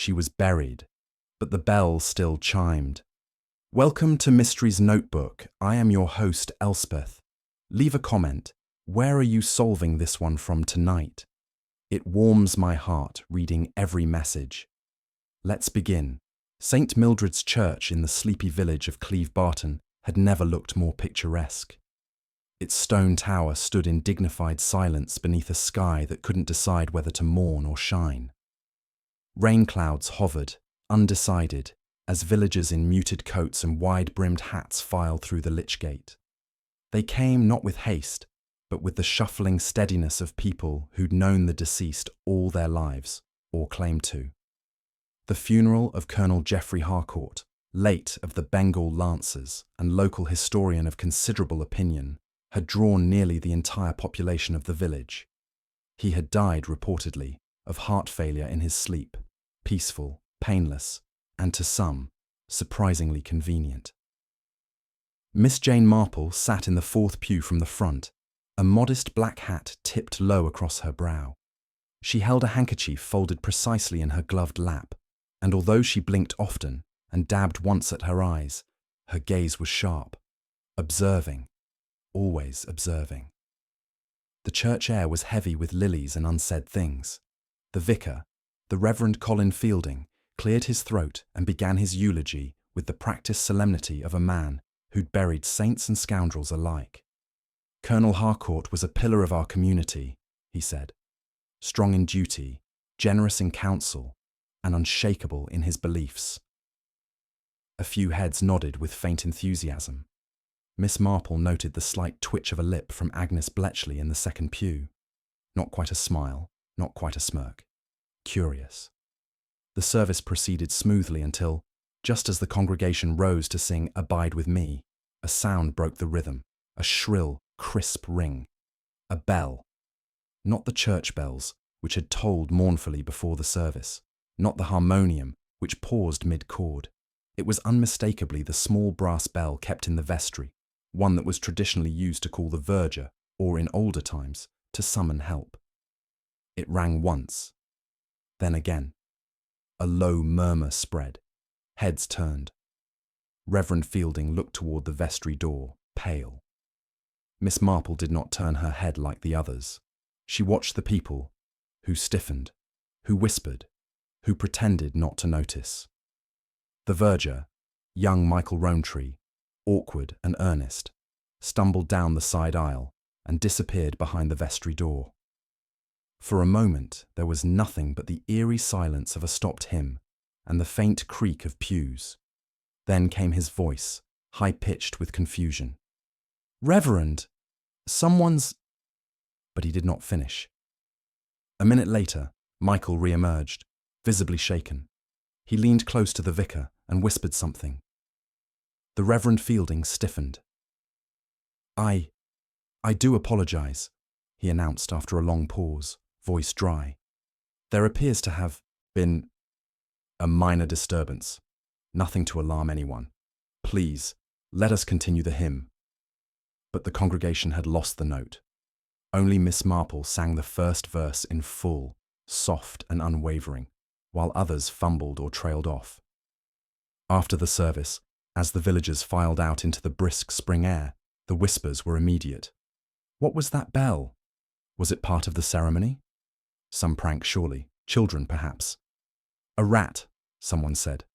She was buried, but the bell still chimed. Welcome to Mystery's Notebook. I am your host, Elspeth. Leave a comment. Where are you solving this one from tonight? It warms my heart reading every message. Let's begin. St. Mildred's Church in the sleepy village of Cleve Barton had never looked more picturesque. Its stone tower stood in dignified silence beneath a sky that couldn't decide whether to mourn or shine. Rain clouds hovered, undecided, as villagers in muted coats and wide-brimmed hats filed through the lich gate. They came not with haste, but with the shuffling steadiness of people who'd known the deceased all their lives, or claimed to. The funeral of Colonel Geoffrey Harcourt, late of the Bengal Lancers and local historian of considerable opinion, had drawn nearly the entire population of the village. He had died, reportedly, of heart failure in his sleep, peaceful, painless, and to some, surprisingly convenient. Miss Jane Marple sat in the fourth pew from the front, a modest black hat tipped low across her brow. She held a handkerchief folded precisely in her gloved lap, and although she blinked often and dabbed once at her eyes, her gaze was sharp, observing, always observing. The church air was heavy with lilies and unsaid things. The vicar, the Reverend Colin Fielding, cleared his throat and began his eulogy with the practiced solemnity of a man who'd buried saints and scoundrels alike. Colonel Harcourt was a pillar of our community, he said, strong in duty, generous in counsel, and unshakable in his beliefs. A few heads nodded with faint enthusiasm. Miss Marple noted the slight twitch of a lip from Agnes Bletchley in the second pew. Not quite a smile, not quite a smirk. Curious. The service proceeded smoothly until, just as the congregation rose to sing Abide With Me, a sound broke the rhythm, a shrill, crisp ring. A bell. Not the church bells, which had tolled mournfully before the service. Not the harmonium, which paused mid-chord. It was unmistakably the small brass bell kept in the vestry, one that was traditionally used to call the verger, or in older times, to summon help. It rang once, then again. A low murmur spread. Heads turned. Reverend Fielding looked toward the vestry door, pale. Miss Marple did not turn her head like the others. She watched the people, who stiffened, who whispered, who pretended not to notice. The verger, young Michael Rowntree, awkward and earnest, stumbled down the side aisle and disappeared behind the vestry door. For a moment there was nothing but the eerie silence of a stopped hymn and the faint creak of pews. Then came his voice, high-pitched with confusion. "Reverend, someone's—" But he did not finish. A minute later, Michael re-emerged, visibly shaken. He leaned close to the vicar and whispered something. The Reverend Fielding stiffened. I do apologize," he announced after a long pause, voice dry. "There appears to have been a minor disturbance. Nothing to alarm anyone. Please, let us continue the hymn." But the congregation had lost the note. Only Miss Marple sang the first verse in full, soft and unwavering, while others fumbled or trailed off. After the service, as the villagers filed out into the brisk spring air, the whispers were immediate. What was that bell? Was it part of the ceremony? Some prank, surely. Children, perhaps. A rat, someone said.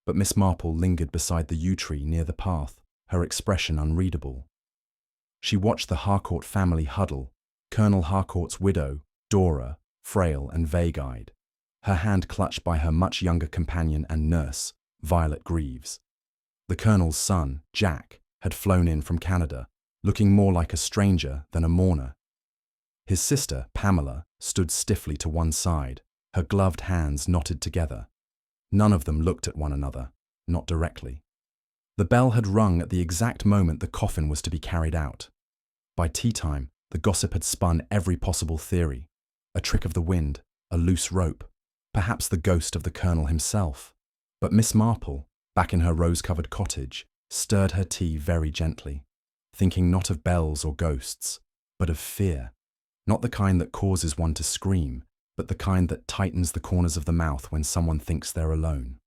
But Miss Marple lingered beside the yew tree near the path, her expression unreadable. She watched the Harcourt family huddle, Colonel Harcourt's widow, Dora, frail and vague-eyed, her hand clutched by her much younger companion and nurse, Violet Greaves. The Colonel's son, Jack, had flown in from Canada, looking more like a stranger than a mourner. His sister, Pamela, stood stiffly to one side, her gloved hands knotted together. None of them looked at one another, not directly. The bell had rung at the exact moment the coffin was to be carried out. By tea-time, the gossip had spun every possible theory. A trick of the wind, a loose rope, perhaps the ghost of the Colonel himself. But Miss Marple, back in her rose-covered cottage, stirred her tea very gently, thinking not of bells or ghosts, but of fear, not the kind that causes one to scream, but the kind that tightens the corners of the mouth when someone thinks they're alone.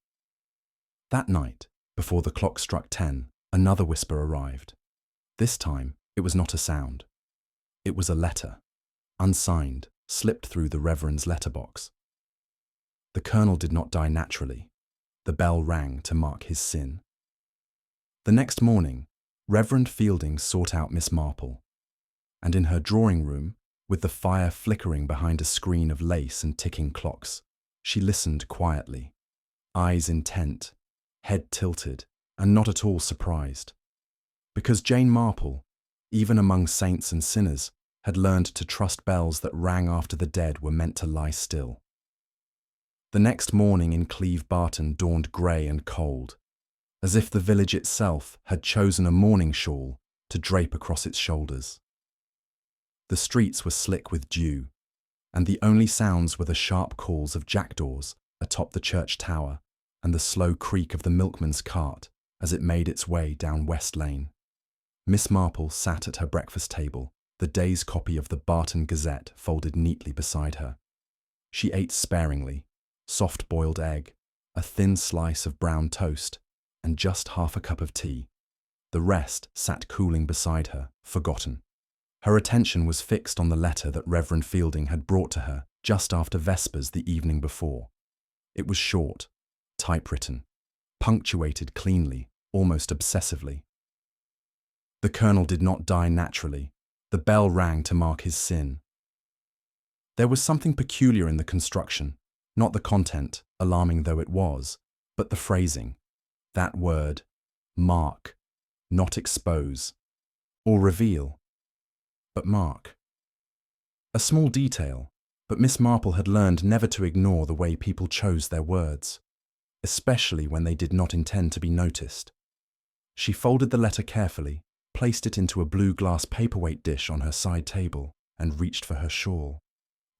That night, before the clock struck 10, another whisper arrived. This time, it was not a sound. It was a letter, unsigned, slipped through the Reverend's letterbox. The colonel did not die naturally. The bell rang to mark his sin. The next morning, Reverend Fielding sought out Miss Marple, and in her drawing room, with the fire flickering behind a screen of lace and ticking clocks, she listened quietly, eyes intent, head tilted, and not at all surprised. Because Jane Marple, even among saints and sinners, had learned to trust bells that rang after the dead were meant to lie still. The next morning in Cleve Barton dawned grey and cold, as if the village itself had chosen a mourning shawl to drape across its shoulders. The streets were slick with dew, and the only sounds were the sharp calls of jackdaws atop the church tower and the slow creak of the milkman's cart as it made its way down West Lane. Miss Marple sat at her breakfast table, the day's copy of the Barton Gazette folded neatly beside her. She ate sparingly, soft-boiled egg, a thin slice of brown toast, and just half a cup of tea. The rest sat cooling beside her, forgotten. Her attention was fixed on the letter that Reverend Fielding had brought to her just after Vespers the evening before. It was short, typewritten, punctuated cleanly, almost obsessively. The colonel did not die naturally. The bell rang to mark his sin. There was something peculiar in the construction, not the content, alarming though it was, but the phrasing. That word, mark, not expose, or reveal, but mark. A small detail, but Miss Marple had learned never to ignore the way people chose their words, especially when they did not intend to be noticed. She folded the letter carefully, placed it into a blue glass paperweight dish on her side table, and reached for her shawl.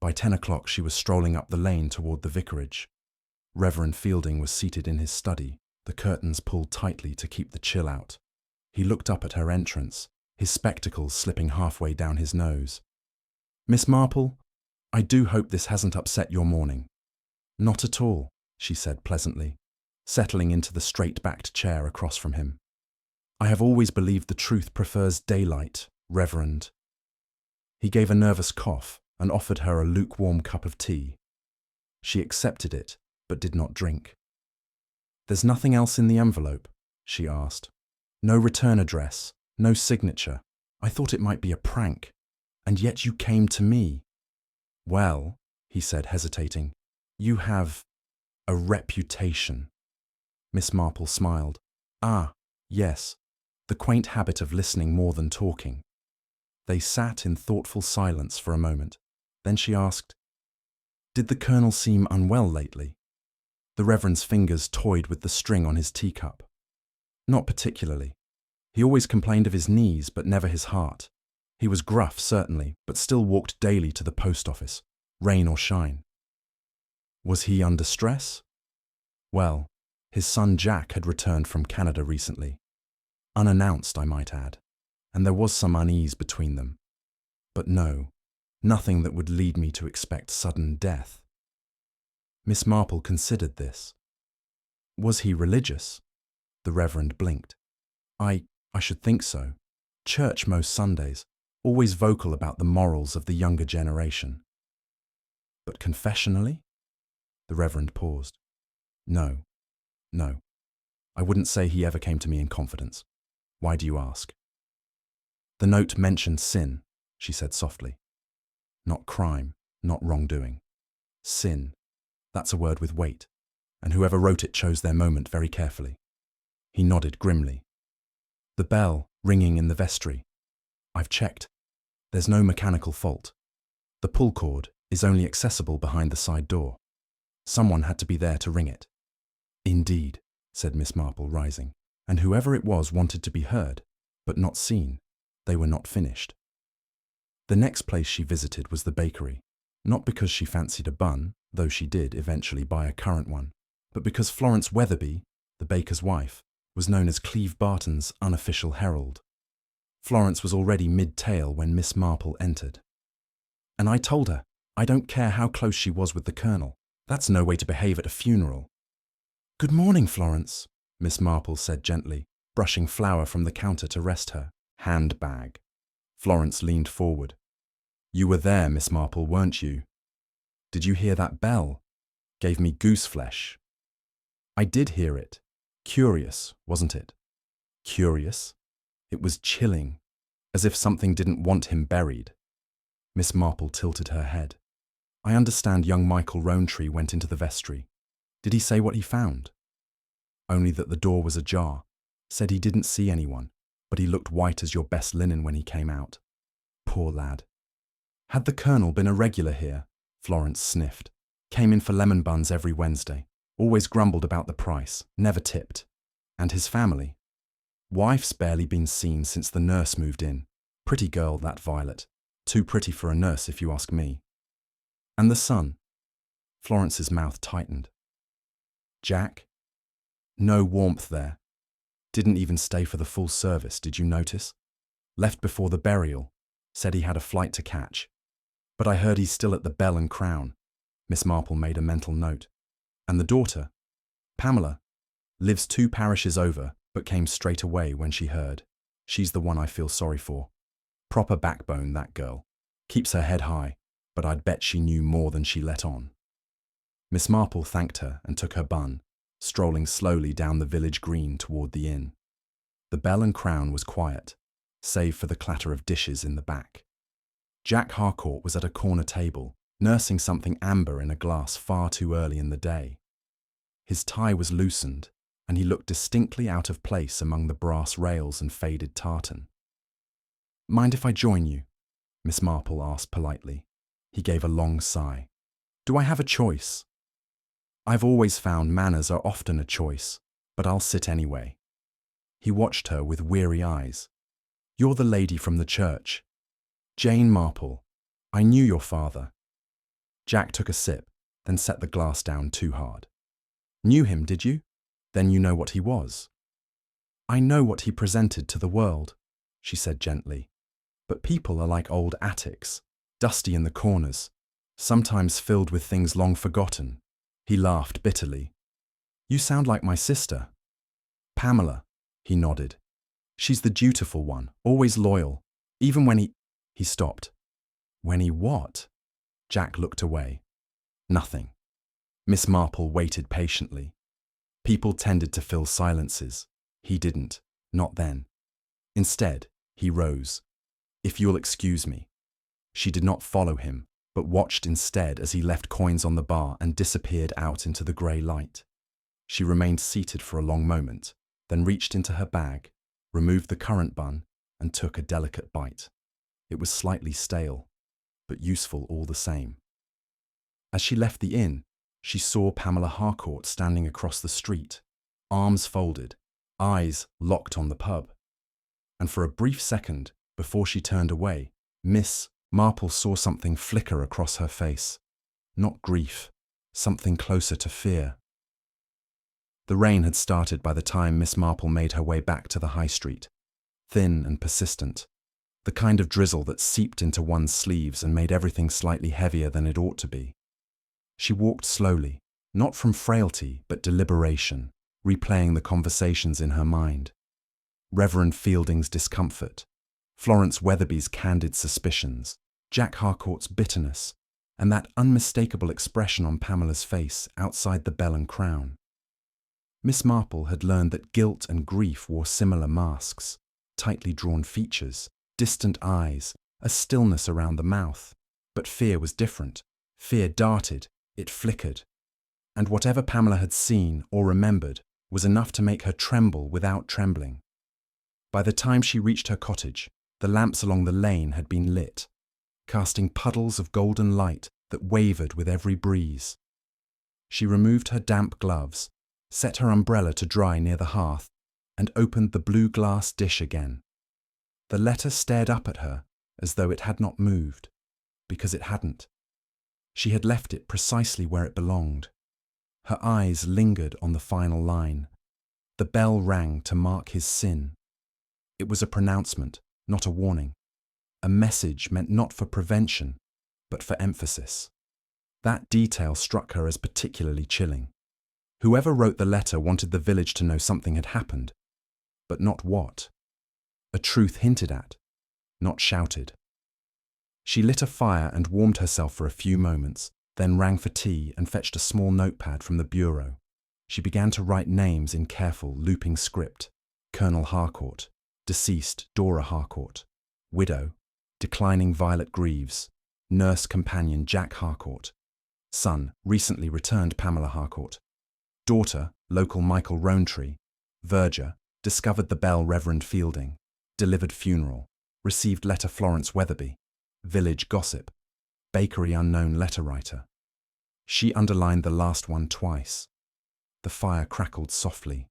By 10 o'clock she was strolling up the lane toward the vicarage. Reverend Fielding was seated in his study, the curtains pulled tightly to keep the chill out. He looked up at her entrance, his spectacles slipping halfway down his nose. "Miss Marple, I do hope this hasn't upset your morning." "Not at all," she said pleasantly, settling into the straight-backed chair across from him. "I have always believed the truth prefers daylight, Reverend." He gave a nervous cough and offered her a lukewarm cup of tea. She accepted it, but did not drink. "There's nothing else in the envelope?" she asked. "No return address, no signature. I thought it might be a prank, and yet you came to me." "Well," he said, hesitating, "you have a reputation." Miss Marple smiled. "Ah, yes, the quaint habit of listening more than talking." They sat in thoughtful silence for a moment. Then she asked, "Did the colonel seem unwell lately?" The Reverend's fingers toyed with the string on his teacup. "Not particularly. He always complained of his knees, but never his heart. He was gruff, certainly, but still walked daily to the post office, rain or shine." "Was he under stress?" "Well, his son Jack had returned from Canada recently. Unannounced, I might add, and there was some unease between them. But no, nothing that would lead me to expect sudden death." Miss Marple considered this. "Was he religious?" The Reverend blinked. I should think so. Church most Sundays, always vocal about the morals of the younger generation." "But confessionally?" The Reverend paused. No. I wouldn't say he ever came to me in confidence. Why do you ask?" "The note mentioned sin," she said softly. "Not crime, not wrongdoing. Sin. That's a word with weight, and whoever wrote it chose their moment very carefully." He nodded grimly. "The bell ringing in the vestry. I've checked. There's no mechanical fault. The pull cord is only accessible behind the side door. Someone had to be there to ring it." "Indeed," said Miss Marple, rising, "and whoever it was wanted to be heard, but not seen. They were not finished." The next place she visited was the bakery, not because she fancied a bun, though she did eventually buy a currant one, but because Florence Weatherby, the baker's wife, was known as Cleve Barton's unofficial herald. Florence was already mid-tale when Miss Marple entered. "And I told her, I don't care how close she was with the colonel. That's no way to behave at a funeral. Good morning, Florence, Miss Marple said gently, brushing flour from the counter to rest her handbag. Florence leaned forward. You were there, Miss Marple, weren't you? Did you hear that bell? Gave me goose flesh. I did hear it. Curious, wasn't it? Curious? It was chilling, as if something didn't want him buried. Miss Marple tilted her head. I understand young Michael Rowntree went into the vestry. Did he say what he found? Only that the door was ajar. Said he didn't see anyone, but he looked white as your best linen when he came out. Poor lad. Had the colonel been a regular here? Florence sniffed. Came in for lemon buns every Wednesday. Always grumbled about the price, never tipped. And his family? Wife's barely been seen since the nurse moved in. Pretty girl, that Violet. Too pretty for a nurse, if you ask me. And the son? Florence's mouth tightened. Jack? No warmth there. Didn't even stay for the full service, did you notice? Left before the burial. Said he had a flight to catch. But I heard he's still at the Bell and Crown. Miss Marple made a mental note. And the daughter, Pamela, lives 2 parishes over, but came straight away when she heard. She's the one I feel sorry for. Proper backbone, that girl. Keeps her head high, but I'd bet she knew more than she let on. Miss Marple thanked her and took her bun, strolling slowly down the village green toward the inn. The Bell and Crown was quiet, save for the clatter of dishes in the back. Jack Harcourt was at a corner table, nursing something amber in a glass far too early in the day. His tie was loosened, and he looked distinctly out of place among the brass rails and faded tartan. Mind if I join you? Miss Marple asked politely. He gave a long sigh. Do I have a choice? I've always found manners are often a choice, but I'll sit anyway. He watched her with weary eyes. You're the lady from the church. Jane Marple. I knew your father. Jack took a sip, then set the glass down too hard. Knew him, did you? Then you know what he was. I know what he presented to the world, she said gently. But people are like old attics, dusty in the corners, sometimes filled with things long forgotten. He laughed bitterly. You sound like my sister. Pamela, he nodded. She's the dutiful one, always loyal, even when he stopped. When he what? Jack looked away. Nothing. Miss Marple waited patiently. People tended to fill silences. He didn't, not then. Instead, he rose. If you'll excuse me. She did not follow him, but watched instead as he left coins on the bar and disappeared out into the grey light. She remained seated for a long moment, then reached into her bag, removed the currant bun, and took a delicate bite. It was slightly stale, but useful all the same. As she left the inn, she saw Pamela Harcourt standing across the street, arms folded, eyes locked on the pub. And for a brief second, before she turned away, Miss Marple saw something flicker across her face. Not grief, something closer to fear. The rain had started by the time Miss Marple made her way back to the high street, thin and persistent, the kind of drizzle that seeped into one's sleeves and made everything slightly heavier than it ought to be. She walked slowly, not from frailty but deliberation, replaying the conversations in her mind. Reverend Fielding's discomfort, Florence Weatherby's candid suspicions, Jack Harcourt's bitterness, and that unmistakable expression on Pamela's face outside the Bell and Crown. Miss Marple had learned that guilt and grief wore similar masks, tightly drawn features, distant eyes, a stillness around the mouth. But fear was different. Fear darted, it flickered. And whatever Pamela had seen or remembered was enough to make her tremble without trembling. By the time she reached her cottage, the lamps along the lane had been lit, casting puddles of golden light that wavered with every breeze. She removed her damp gloves, set her umbrella to dry near the hearth, and opened the blue glass dish again. The letter stared up at her as though it had not moved, because it hadn't. She had left it precisely where it belonged. Her eyes lingered on the final line. The bell rang to mark his sin. It was a pronouncement, not a warning. A message meant not for prevention, but for emphasis. That detail struck her as particularly chilling. Whoever wrote the letter wanted the village to know something had happened, but not what. A truth hinted at, not shouted. She lit a fire and warmed herself for a few moments, then rang for tea and fetched a small notepad from the bureau. She began to write names in careful, looping script. Colonel Harcourt, deceased Dora Harcourt, widow, declining Violet Greaves, nurse companion Jack Harcourt, son, recently returned Pamela Harcourt, daughter, local Michael Rowntree, verger, discovered the bell Reverend Fielding, delivered funeral, received letter Florence Weatherby, village gossip, bakery unknown letter writer. She underlined the last one twice. The fire crackled softly.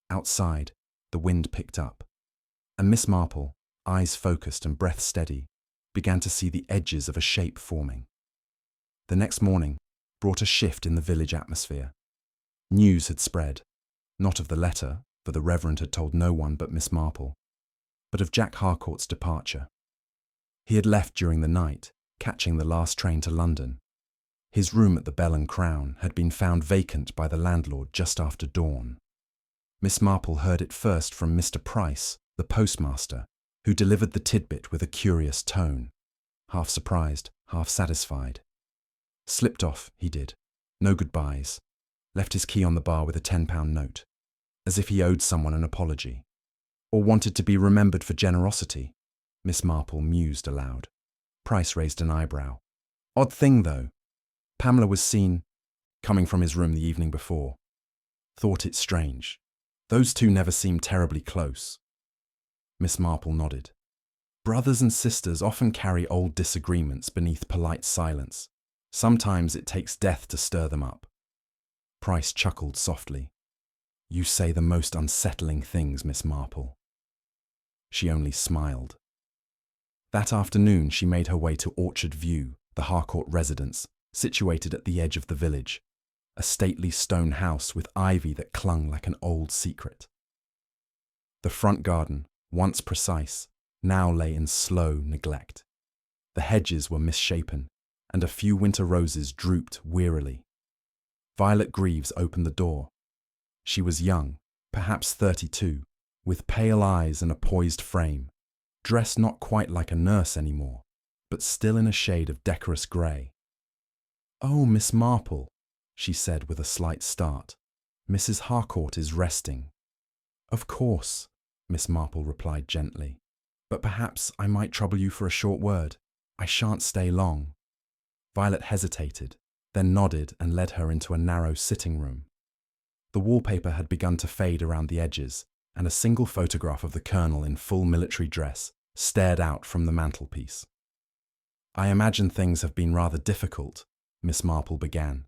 Outside, the wind picked up, and Miss Marple, eyes focused and breath steady, began to see the edges of a shape forming. The next morning brought a shift in the village atmosphere. News had spread, not of the letter, for the Reverend had told no one but Miss Marple, but of Jack Harcourt's departure. He had left during the night, catching the last train to London. His room at the Bell and Crown had been found vacant by the landlord just after dawn. Miss Marple heard it first from Mr. Price, the postmaster, who delivered the tidbit with a curious tone, half surprised, half satisfied. Slipped off, he did. No goodbyes. Left his key on the bar with a £10 note, as if he owed someone an apology. Or wanted to be remembered for generosity, Miss Marple mused aloud. Price raised an eyebrow. Odd thing, though. Pamela was seen coming from his room the evening before. Thought it strange. Those two never seemed terribly close. Miss Marple nodded. Brothers and sisters often carry old disagreements beneath polite silence. Sometimes it takes death to stir them up. Price chuckled softly. You say the most unsettling things, Miss Marple. She only smiled. That afternoon she made her way to Orchard View, the Harcourt residence, situated at the edge of the village, a stately stone house with ivy that clung like an old secret. The front garden, once precise, now lay in slow neglect. The hedges were misshapen, and a few winter roses drooped wearily. Violet Greaves opened the door. She was young, perhaps 32, with pale eyes and a poised frame, dressed not quite like a nurse anymore, but still in a shade of decorous grey. Oh, Miss Marple, she said with a slight start. Mrs. Harcourt is resting. Of course, Miss Marple replied gently, but perhaps I might trouble you for a short word. I shan't stay long. Violet hesitated, then nodded and led her into a narrow sitting room. The wallpaper had begun to fade around the edges, and a single photograph of the Colonel in full military dress stared out from the mantelpiece. I imagine things have been rather difficult, Miss Marple began.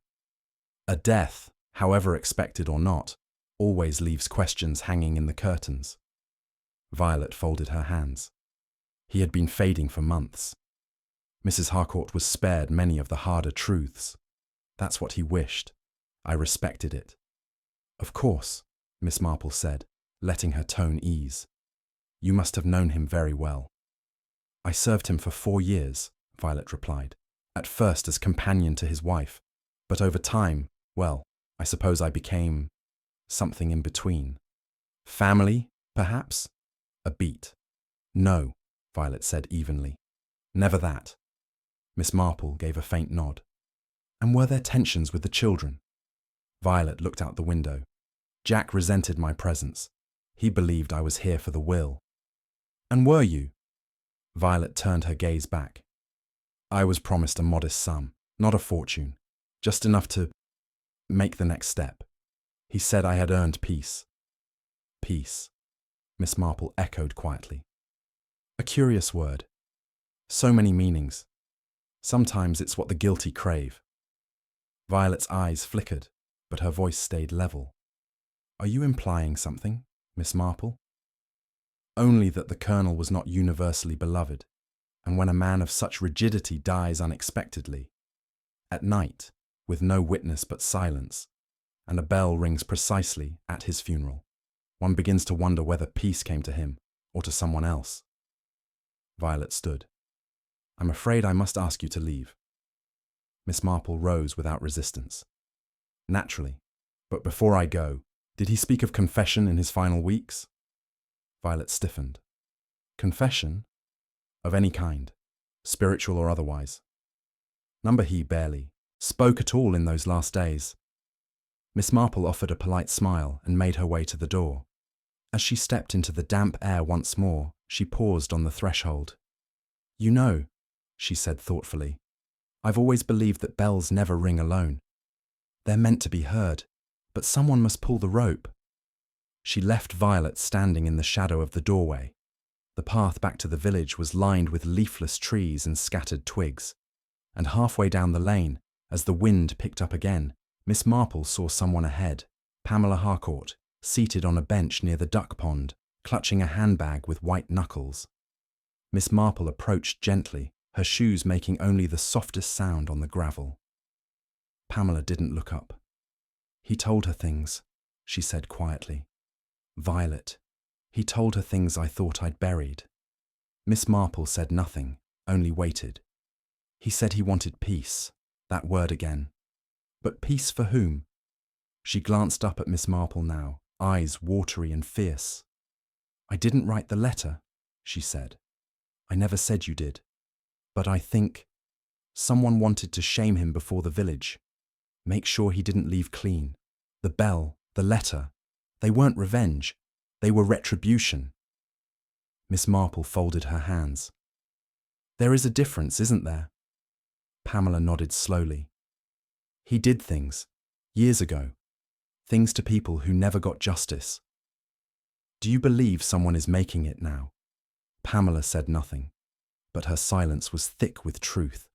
A death, however expected or not, always leaves questions hanging in the curtains. Violet folded her hands. He had been fading for months. Mrs. Harcourt was spared many of the harder truths. That's what he wished. I respected it. Of course, Miss Marple said, letting her tone ease. You must have known him very well. I served him for 4 years, Violet replied, at first as companion to his wife, but over time, well, I suppose I became something in between. Family, perhaps? A beat. No, Violet said evenly. Never that. Miss Marple gave a faint nod. And were there tensions with the children? Violet looked out the window. Jack resented my presence. He believed I was here for the will. And were you? Violet turned her gaze back. I was promised a modest sum, not a fortune, just enough to make the next step. He said I had earned peace. Peace, Miss Marple echoed quietly. A curious word. So many meanings. Sometimes it's what the guilty crave. Violet's eyes flickered, but her voice stayed level. Are you implying something, Miss Marple? Only that the Colonel was not universally beloved, and when a man of such rigidity dies unexpectedly, at night, with no witness but silence, and a bell rings precisely at his funeral, one begins to wonder whether peace came to him or to someone else. Violet stood. I'm afraid I must ask you to leave. Miss Marple rose without resistance. Naturally. But before I go, did he speak of confession in his final weeks? Violet stiffened. Confession? Of any kind, spiritual or otherwise. He barely spoke at all in those last days. Miss Marple offered a polite smile and made her way to the door. As she stepped into the damp air once more, she paused on the threshold. You know, she said thoughtfully, I've always believed that bells never ring alone. They're meant to be heard, but someone must pull the rope. She left Violet standing in the shadow of the doorway. The path back to the village was lined with leafless trees and scattered twigs, and halfway down the lane, as the wind picked up again, Miss Marple saw someone ahead, Pamela Harcourt, seated on a bench near the duck pond, clutching a handbag with white knuckles. Miss Marple approached gently, her shoes making only the softest sound on the gravel. Pamela didn't look up. He told her things, she said quietly. Violet, he told her things I thought I'd buried. Miss Marple said nothing, only waited. He said he wanted peace, that word again. But peace for whom? She glanced up at Miss Marple now, eyes watery and fierce. I didn't write the letter, she said. I never said you did. But I think someone wanted to shame him before the village. Make sure he didn't leave clean. The bell, the letter, they weren't revenge. They were retribution. Miss Marple folded her hands. There is a difference, isn't there? Pamela nodded slowly. He did things, years ago. Things to people who never got justice. Do you believe someone is making it now? Pamela said nothing, but her silence was thick with truth.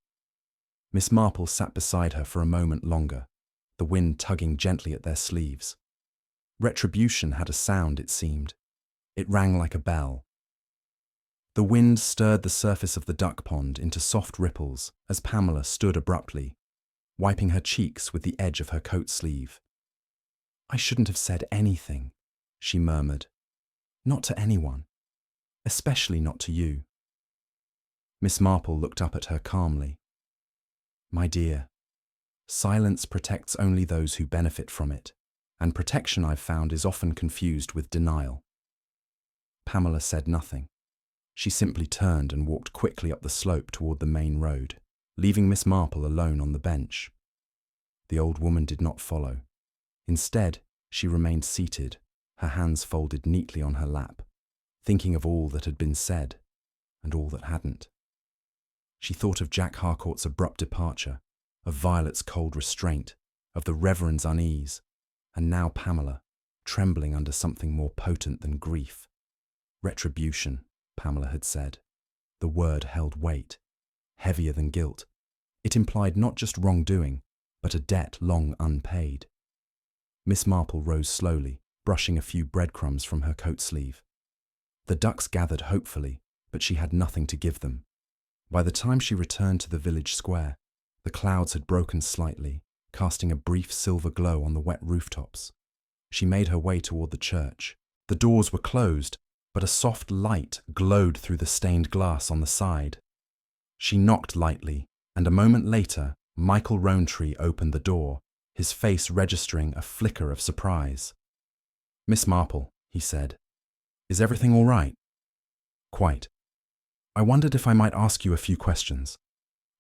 Miss Marple sat beside her for a moment longer, the wind tugging gently at their sleeves. Retribution had a sound, it seemed. It rang like a bell. The wind stirred the surface of the duck pond into soft ripples as Pamela stood abruptly, wiping her cheeks with the edge of her coat sleeve. I shouldn't have said anything, she murmured. Not to anyone. Especially not to you. Miss Marple looked up at her calmly. My dear, silence protects only those who benefit from it, and protection, I've found, is often confused with denial. Pamela said nothing. She simply turned and walked quickly up the slope toward the main road, leaving Miss Marple alone on the bench. The old woman did not follow. Instead, she remained seated, her hands folded neatly on her lap, thinking of all that had been said, and all that hadn't. She thought of Jack Harcourt's abrupt departure, of Violet's cold restraint, of the Reverend's unease, and now Pamela, trembling under something more potent than grief. Retribution, Pamela had said. The word held weight, heavier than guilt. It implied not just wrongdoing, but a debt long unpaid. Miss Marple rose slowly, brushing a few breadcrumbs from her coat sleeve. The ducks gathered hopefully, but she had nothing to give them. By the time she returned to the village square, the clouds had broken slightly, casting a brief silver glow on the wet rooftops. She made her way toward the church. The doors were closed, but a soft light glowed through the stained glass on the side. She knocked lightly, and a moment later, Michael Rowntree opened the door, his face registering a flicker of surprise. Miss Marple, he said, is everything all right? Quite. I wondered if I might ask you a few questions.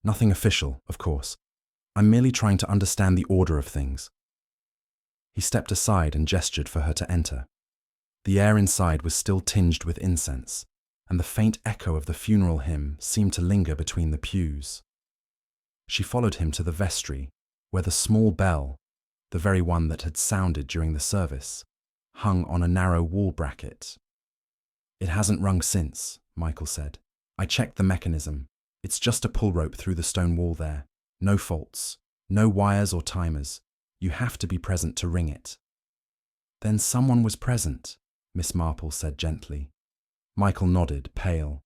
Nothing official, of course. I'm merely trying to understand the order of things. He stepped aside and gestured for her to enter. The air inside was still tinged with incense, and the faint echo of the funeral hymn seemed to linger between the pews. She followed him to the vestry, where the small bell, the very one that had sounded during the service, hung on a narrow wall bracket. It hasn't rung since, Michael said. I checked the mechanism. It's just a pull rope through the stone wall there. No faults, no wires or timers. You have to be present to ring it. Then someone was present, Miss Marple said gently. Michael nodded, pale.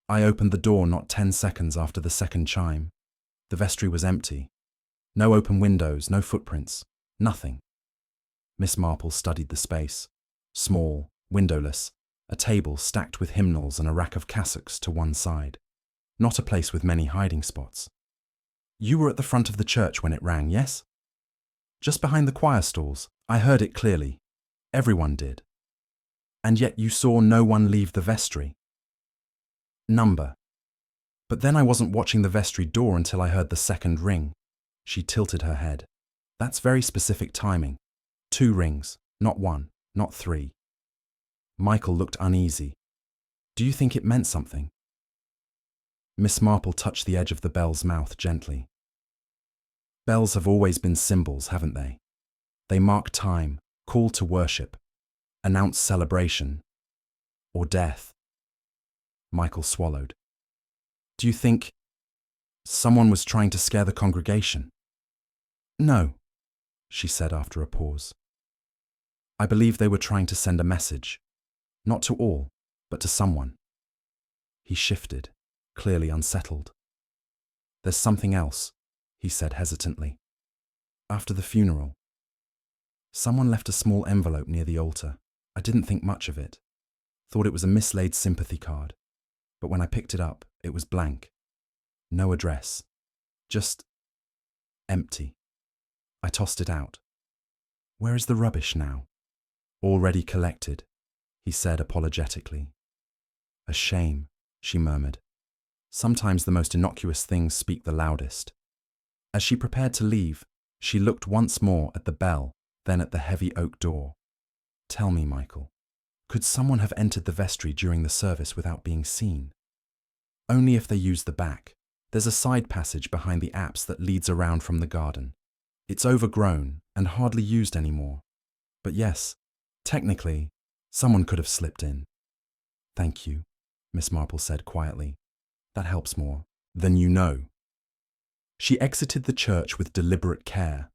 I opened the door not 10 seconds after the second chime. The vestry was empty. No open windows, no footprints, nothing. Miss Marple studied the space. Small, windowless, a table stacked with hymnals and a rack of cassocks to one side. Not a place with many hiding spots. You were at the front of the church when it rang, yes? Just behind the choir stalls. I heard it clearly. Everyone did. And yet you saw no one leave the vestry. Number. But then I wasn't watching the vestry door until I heard the second ring. She tilted her head. That's very specific timing. 2 rings, not 1, not 3. Michael looked uneasy. Do you think it meant something? Miss Marple touched the edge of the bell's mouth gently. Bells have always been symbols, haven't they? They mark time, call to worship, announce celebration, or death. Michael swallowed. Do you think someone was trying to scare the congregation? No, she said after a pause. I believe they were trying to send a message, not to all, but to someone. He shifted, clearly unsettled. There's something else, he said hesitantly. After the funeral, someone left a small envelope near the altar. I didn't think much of it. Thought it was a mislaid sympathy card. But when I picked it up, it was blank. No address. Just empty. I tossed it out. Where is the rubbish now? Already collected, he said apologetically. A shame, she murmured. Sometimes the most innocuous things speak the loudest. As she prepared to leave, she looked once more at the bell, then at the heavy oak door. Tell me, Michael, could someone have entered the vestry during the service without being seen? Only if they used the back. There's a side passage behind the apse that leads around from the garden. It's overgrown and hardly used anymore. But yes, technically, someone could have slipped in. Thank you, Miss Marple said quietly. That helps more than you know. She exited the church with deliberate care,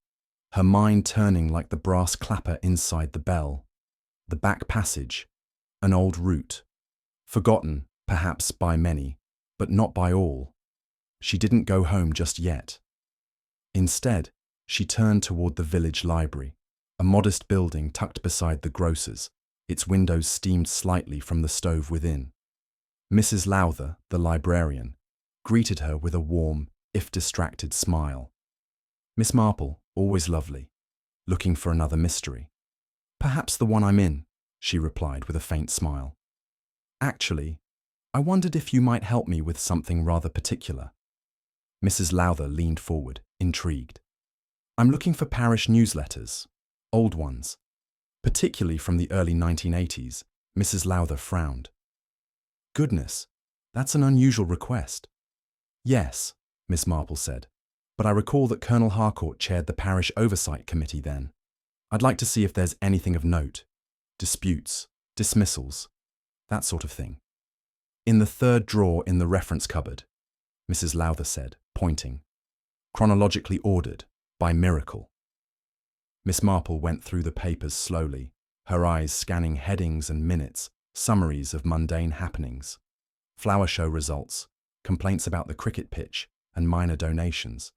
her mind turning like the brass clapper inside the bell. The back passage, an old route, forgotten, perhaps by many, but not by all. She didn't go home just yet. Instead, she turned toward the village library, a modest building tucked beside the grocer's. Its windows steamed slightly from the stove within. Mrs. Lowther, the librarian, greeted her with a warm, if distracted smile. Miss Marple, always lovely, looking for another mystery. Perhaps the one I'm in, she replied with a faint smile. Actually, I wondered if you might help me with something rather particular. Mrs. Lowther leaned forward, intrigued. I'm looking for parish newsletters, old ones, particularly from the early 1980s. Mrs. Lowther frowned. Goodness, that's an unusual request. Yes, Miss Marple said, but I recall that Colonel Harcourt chaired the parish oversight committee then. I'd like to see if there's anything of note. Disputes, dismissals, that sort of thing. In the 3rd drawer in the reference cupboard, Mrs. Lowther said, pointing. Chronologically ordered, by miracle. Miss Marple went through the papers slowly, her eyes scanning headings and minutes, summaries of mundane happenings. Flower show results, complaints about the cricket pitch, and minor donations.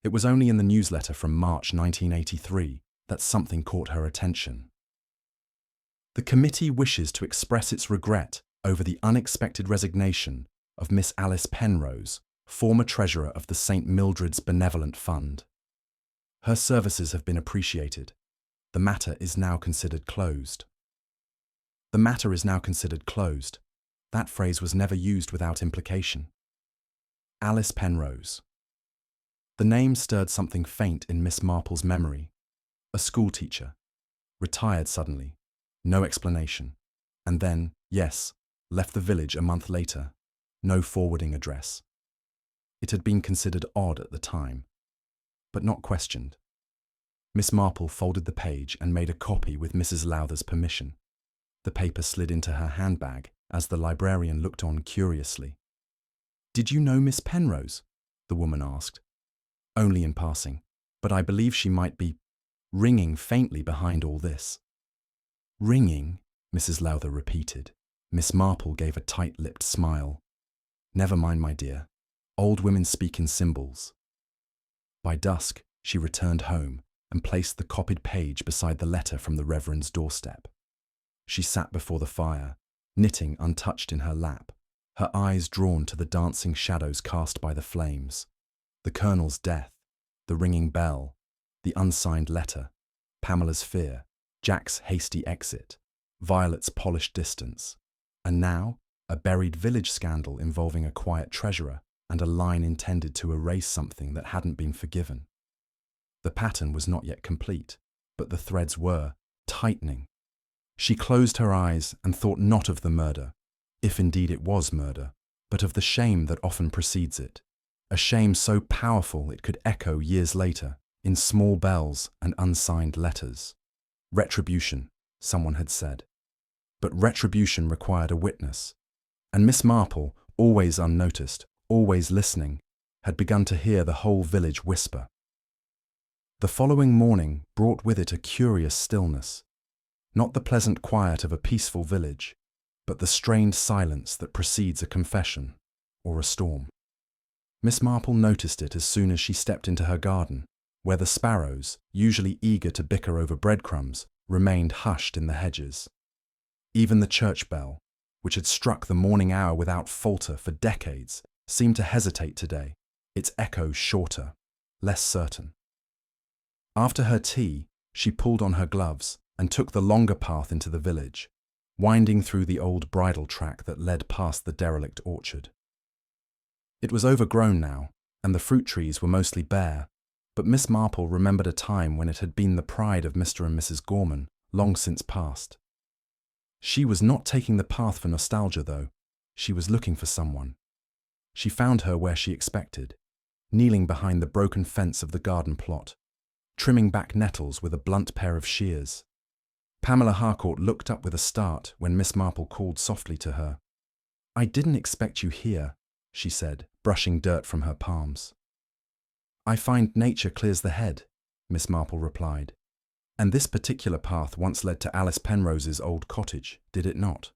It was only in the newsletter from March 1983 that something caught her attention. The committee wishes to express its regret over the unexpected resignation of Miss Alice Penrose, former treasurer of the St. Mildred's Benevolent Fund. Her services have been appreciated. The matter is now considered closed. The matter is now considered closed. That phrase was never used without implication. Alice Penrose. The name stirred something faint in Miss Marple's memory. A schoolteacher. Retired suddenly. No explanation. And then, yes, left the village a month later. No forwarding address. It had been considered odd at the time, but not questioned. Miss Marple folded the page and made a copy with Mrs. Lowther's permission. The paper slid into her handbag as the librarian looked on curiously. Did you know Miss Penrose? The woman asked. Only in passing, but I believe she might be ringing faintly behind all this. Ringing, Mrs. Lowther repeated. Miss Marple gave a tight-lipped smile. Never mind, my dear. Old women speak in symbols. By dusk, she returned home and placed the copied page beside the letter from the Reverend's doorstep. She sat before the fire, knitting untouched in her lap, her eyes drawn to the dancing shadows cast by the flames. The Colonel's death, the ringing bell, the unsigned letter, Pamela's fear, Jack's hasty exit, Violet's polished distance, and now a buried village scandal involving a quiet treasurer and a line intended to erase something that hadn't been forgiven. The pattern was not yet complete, but the threads were tightening. She closed her eyes and thought not of the murder, if indeed it was murder, but of the shame that often precedes it, a shame so powerful it could echo years later in small bells and unsigned letters. Retribution, someone had said. But retribution required a witness, and Miss Marple, always unnoticed, always listening, had begun to hear the whole village whisper. The following morning brought with it a curious stillness, not the pleasant quiet of a peaceful village, but the strained silence that precedes a confession or a storm. Miss Marple noticed it as soon as she stepped into her garden, where the sparrows, usually eager to bicker over breadcrumbs, remained hushed in the hedges. Even the church bell, which had struck the morning hour without falter for decades, seemed to hesitate today, its echo shorter, less certain. After her tea, she pulled on her gloves and took the longer path into the village, winding through the old bridle track that led past the derelict orchard. It was overgrown now, and the fruit trees were mostly bare, but Miss Marple remembered a time when it had been the pride of Mr. and Mrs. Gorman, long since past. She was not taking the path for nostalgia, though. She was looking for someone. She found her where she expected, kneeling behind the broken fence of the garden plot, trimming back nettles with a blunt pair of shears. Pamela Harcourt looked up with a start when Miss Marple called softly to her. "I didn't expect you here," she said, brushing dirt from her palms. "I find nature clears the head," Miss Marple replied. "And this particular path once led to Alice Penrose's old cottage, did it not?"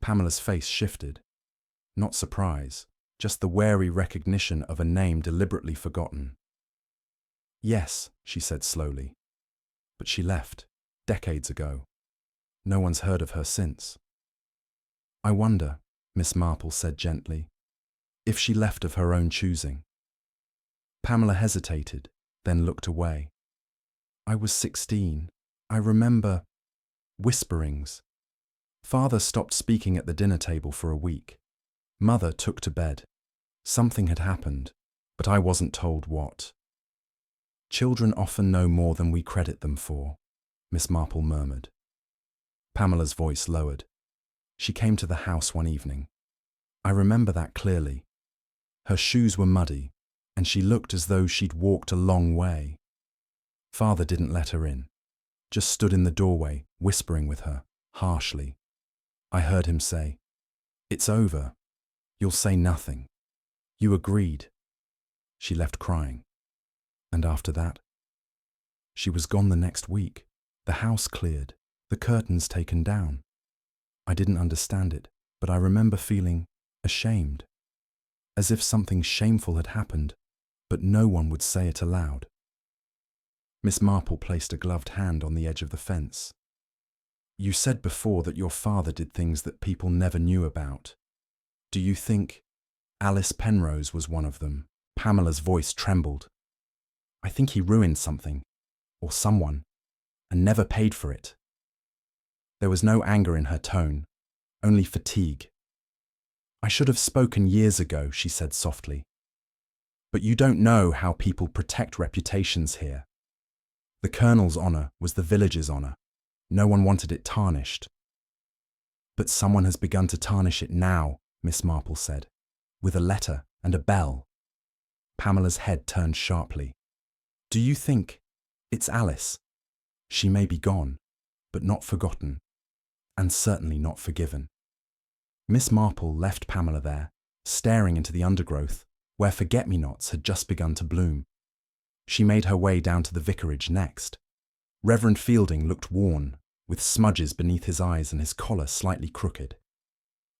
Pamela's face shifted. Not surprise, just the wary recognition of a name deliberately forgotten. "Yes," she said slowly. "But she left, decades ago. No one's heard of her since." "I wonder," Miss Marple said gently, "if she left of her own choosing." Pamela hesitated, then looked away. "I was 16. I remember whisperings. Father stopped speaking at the dinner table for a week. Mother took to bed. Something had happened, but I wasn't told what." "Children often know more than we credit them for," Miss Marple murmured. Pamela's voice lowered. "She came to the house one evening. I remember that clearly. Her shoes were muddy, and she looked as though she'd walked a long way. Father didn't let her in, just stood in the doorway, whispering with her, harshly. I heard him say, 'It's over. You'll say nothing.' You agreed." She left crying. "And after that?" "She was gone the next week. The house cleared, the curtains taken down. I didn't understand it, but I remember feeling ashamed, as if something shameful had happened, but no one would say it aloud." Miss Marple placed a gloved hand on the edge of the fence. "You said before that your father did things that people never knew about. Do you think Alice Penrose was one of them?" Pamela's voice trembled. "I think he ruined something, or someone, and never paid for it." There was no anger in her tone, only fatigue. "I should have spoken years ago," she said softly. "But you don't know how people protect reputations here. The Colonel's honour was the village's honour. No one wanted it tarnished." "But someone has begun to tarnish it now," Miss Marple said, "with a letter and a bell." Pamela's head turned sharply. "Do you think it's Alice? She may be gone, but not forgotten, and certainly not forgiven." Miss Marple left Pamela there, staring into the undergrowth, where forget-me-nots had just begun to bloom. She made her way down to the vicarage next. Reverend Fielding looked worn, with smudges beneath his eyes and his collar slightly crooked.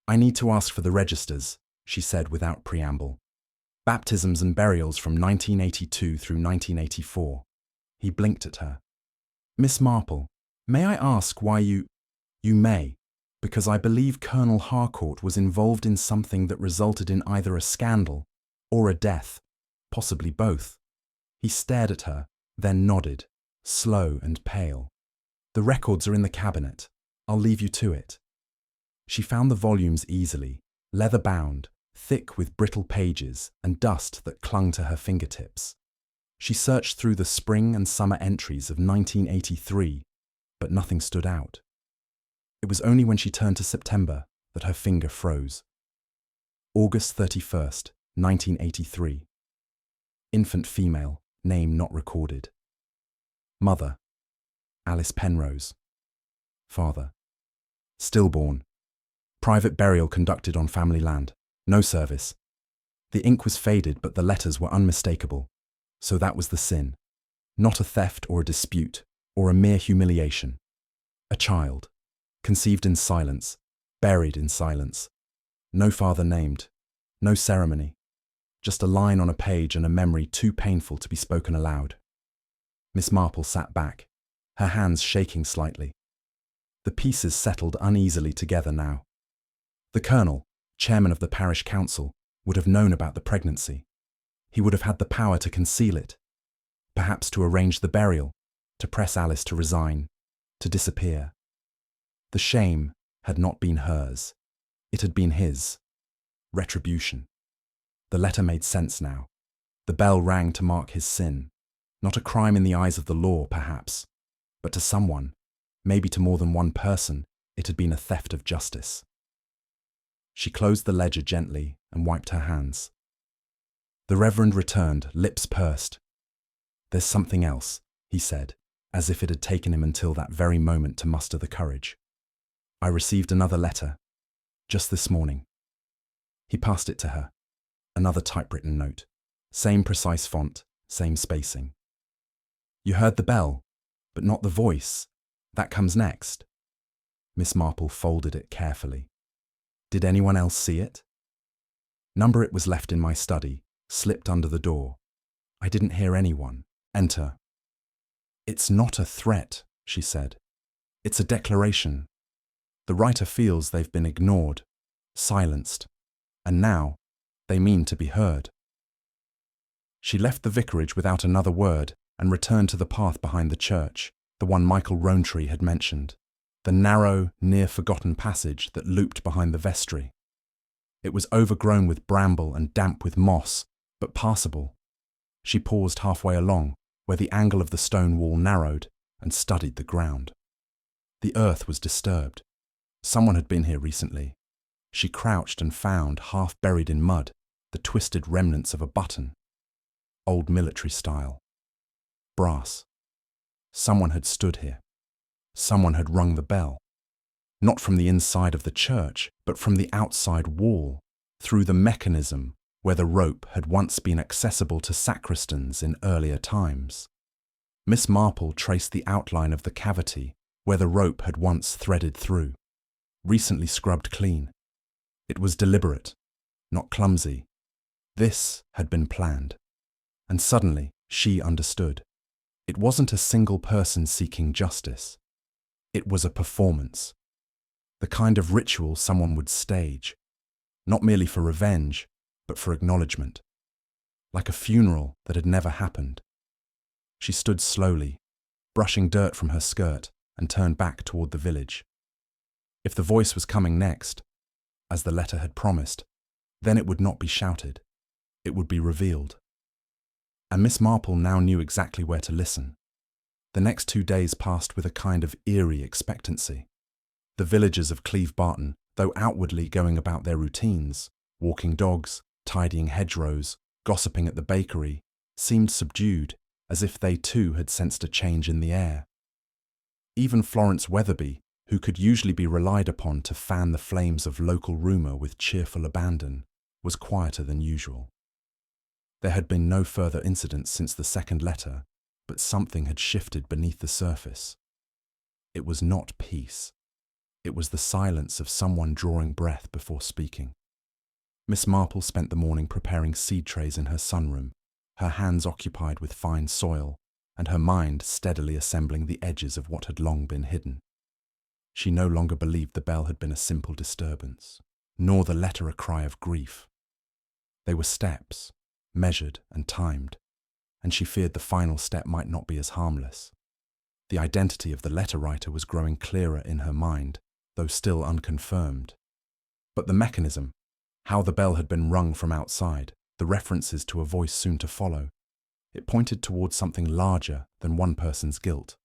"I need to ask for the registers," she said without preamble. "Baptisms and burials from 1982 through 1984. He blinked at her. "Miss Marple, may I ask why you—" "You may, because I believe Colonel Harcourt was involved in something that resulted in either a scandal or a death. possibly both. He stared at her, then nodded, slow and pale. "The records are in the cabinet. I'll leave you to it." She found the volumes easily, leather-bound, thick with brittle pages and dust that clung to her fingertips. She searched through the spring and summer entries of 1983, but nothing stood out. It was only when she turned to September that her finger froze. August 31st, 1983. Infant female, name not recorded. Mother, Alice Penrose. Father, stillborn. Private burial conducted on family land. No service. The ink was faded, but the letters were unmistakable. So that was the sin. Not a theft or a dispute, or a mere humiliation. A child, conceived in silence, buried in silence. No father named, no ceremony. Just a line on a page and a memory too painful to be spoken aloud. Miss Marple sat back, her hands shaking slightly. The pieces settled uneasily together now. The colonel, chairman of the parish council, would have known about the pregnancy. He would have had the power to conceal it, perhaps to arrange the burial, to press Alice to resign, to disappear. The shame had not been hers. It had been his. Retribution. The letter made sense now. The bell rang to mark his sin. Not a crime in the eyes of the law, perhaps, but to someone, maybe to more than one person, it had been a theft of justice. She closed the ledger gently and wiped her hands. The Reverend returned, lips pursed. "There's something else," he said, as if it had taken him until that very moment to muster the courage. "I received another letter, just this morning." He passed it to her. Another typewritten note. Same precise font, same spacing. "You heard the bell, but not the voice. That comes next." Miss Marple folded it carefully. "Did anyone else see it?" "Number it was left in my study, slipped under the door. I didn't hear anyone. Enter." "It's not a threat," she said. "It's a declaration. The writer feels they've been ignored, silenced, and now they mean to be heard." She left the vicarage without another word and returned to the path behind the church, the one Michael Rowntree had mentioned, the narrow, near-forgotten passage that looped behind the vestry. It was overgrown with bramble and damp with moss, but passable. She paused halfway along, where the angle of the stone wall narrowed, and studied the ground. The earth was disturbed. Someone had been here recently. She crouched and found, half buried in mud, the twisted remnants of a button. Old military style. Brass. Someone had stood here. Someone had rung the bell. Not from the inside of the church, but from the outside wall, through the mechanism where the rope had once been accessible to sacristans in earlier times. Miss Marple traced the outline of the cavity where the rope had once threaded through, recently scrubbed clean. It was deliberate, not clumsy. This had been planned. And suddenly, she understood. It wasn't a single person seeking justice. It was a performance. The kind of ritual someone would stage, not merely for revenge, but for acknowledgement. Like a funeral that had never happened. She stood slowly, brushing dirt from her skirt, and turned back toward the village. If the voice was coming next, as the letter had promised, then it would not be shouted. It would be revealed. And Miss Marple now knew exactly where to listen. The next 2 days passed with a kind of eerie expectancy. The villagers of Cleve Barton, though outwardly going about their routines, walking dogs, tidying hedgerows, gossiping at the bakery, seemed subdued, as if they too had sensed a change in the air. Even Florence Weatherby, who could usually be relied upon to fan the flames of local rumour with cheerful abandon, was quieter than usual. There had been no further incidents since the second letter, but something had shifted beneath the surface. It was not peace. It was the silence of someone drawing breath before speaking. Miss Marple spent the morning preparing seed trays in her sunroom, her hands occupied with fine soil, and her mind steadily assembling the edges of what had long been hidden. She no longer believed the bell had been a simple disturbance, nor the letter a cry of grief. They were steps, measured and timed, and she feared the final step might not be as harmless. The identity of the letter writer was growing clearer in her mind, though still unconfirmed. But the mechanism, how the bell had been rung from outside, the references to a voice soon to follow, it pointed towards something larger than one person's guilt.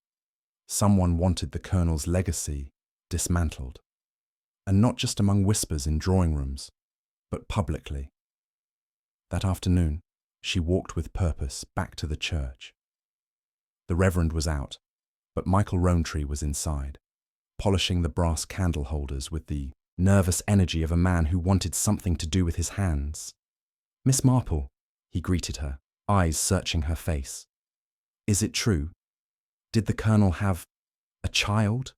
Someone wanted the Colonel's legacy dismantled. And not just among whispers in drawing rooms, but publicly. That afternoon, she walked with purpose back to the church. The Reverend was out, but Michael Rowntree was inside, polishing the brass candle holders with the nervous energy of a man who wanted something to do with his hands. "Miss Marple," he greeted her, eyes searching her face. "Is it true? Did the Colonel have a child?"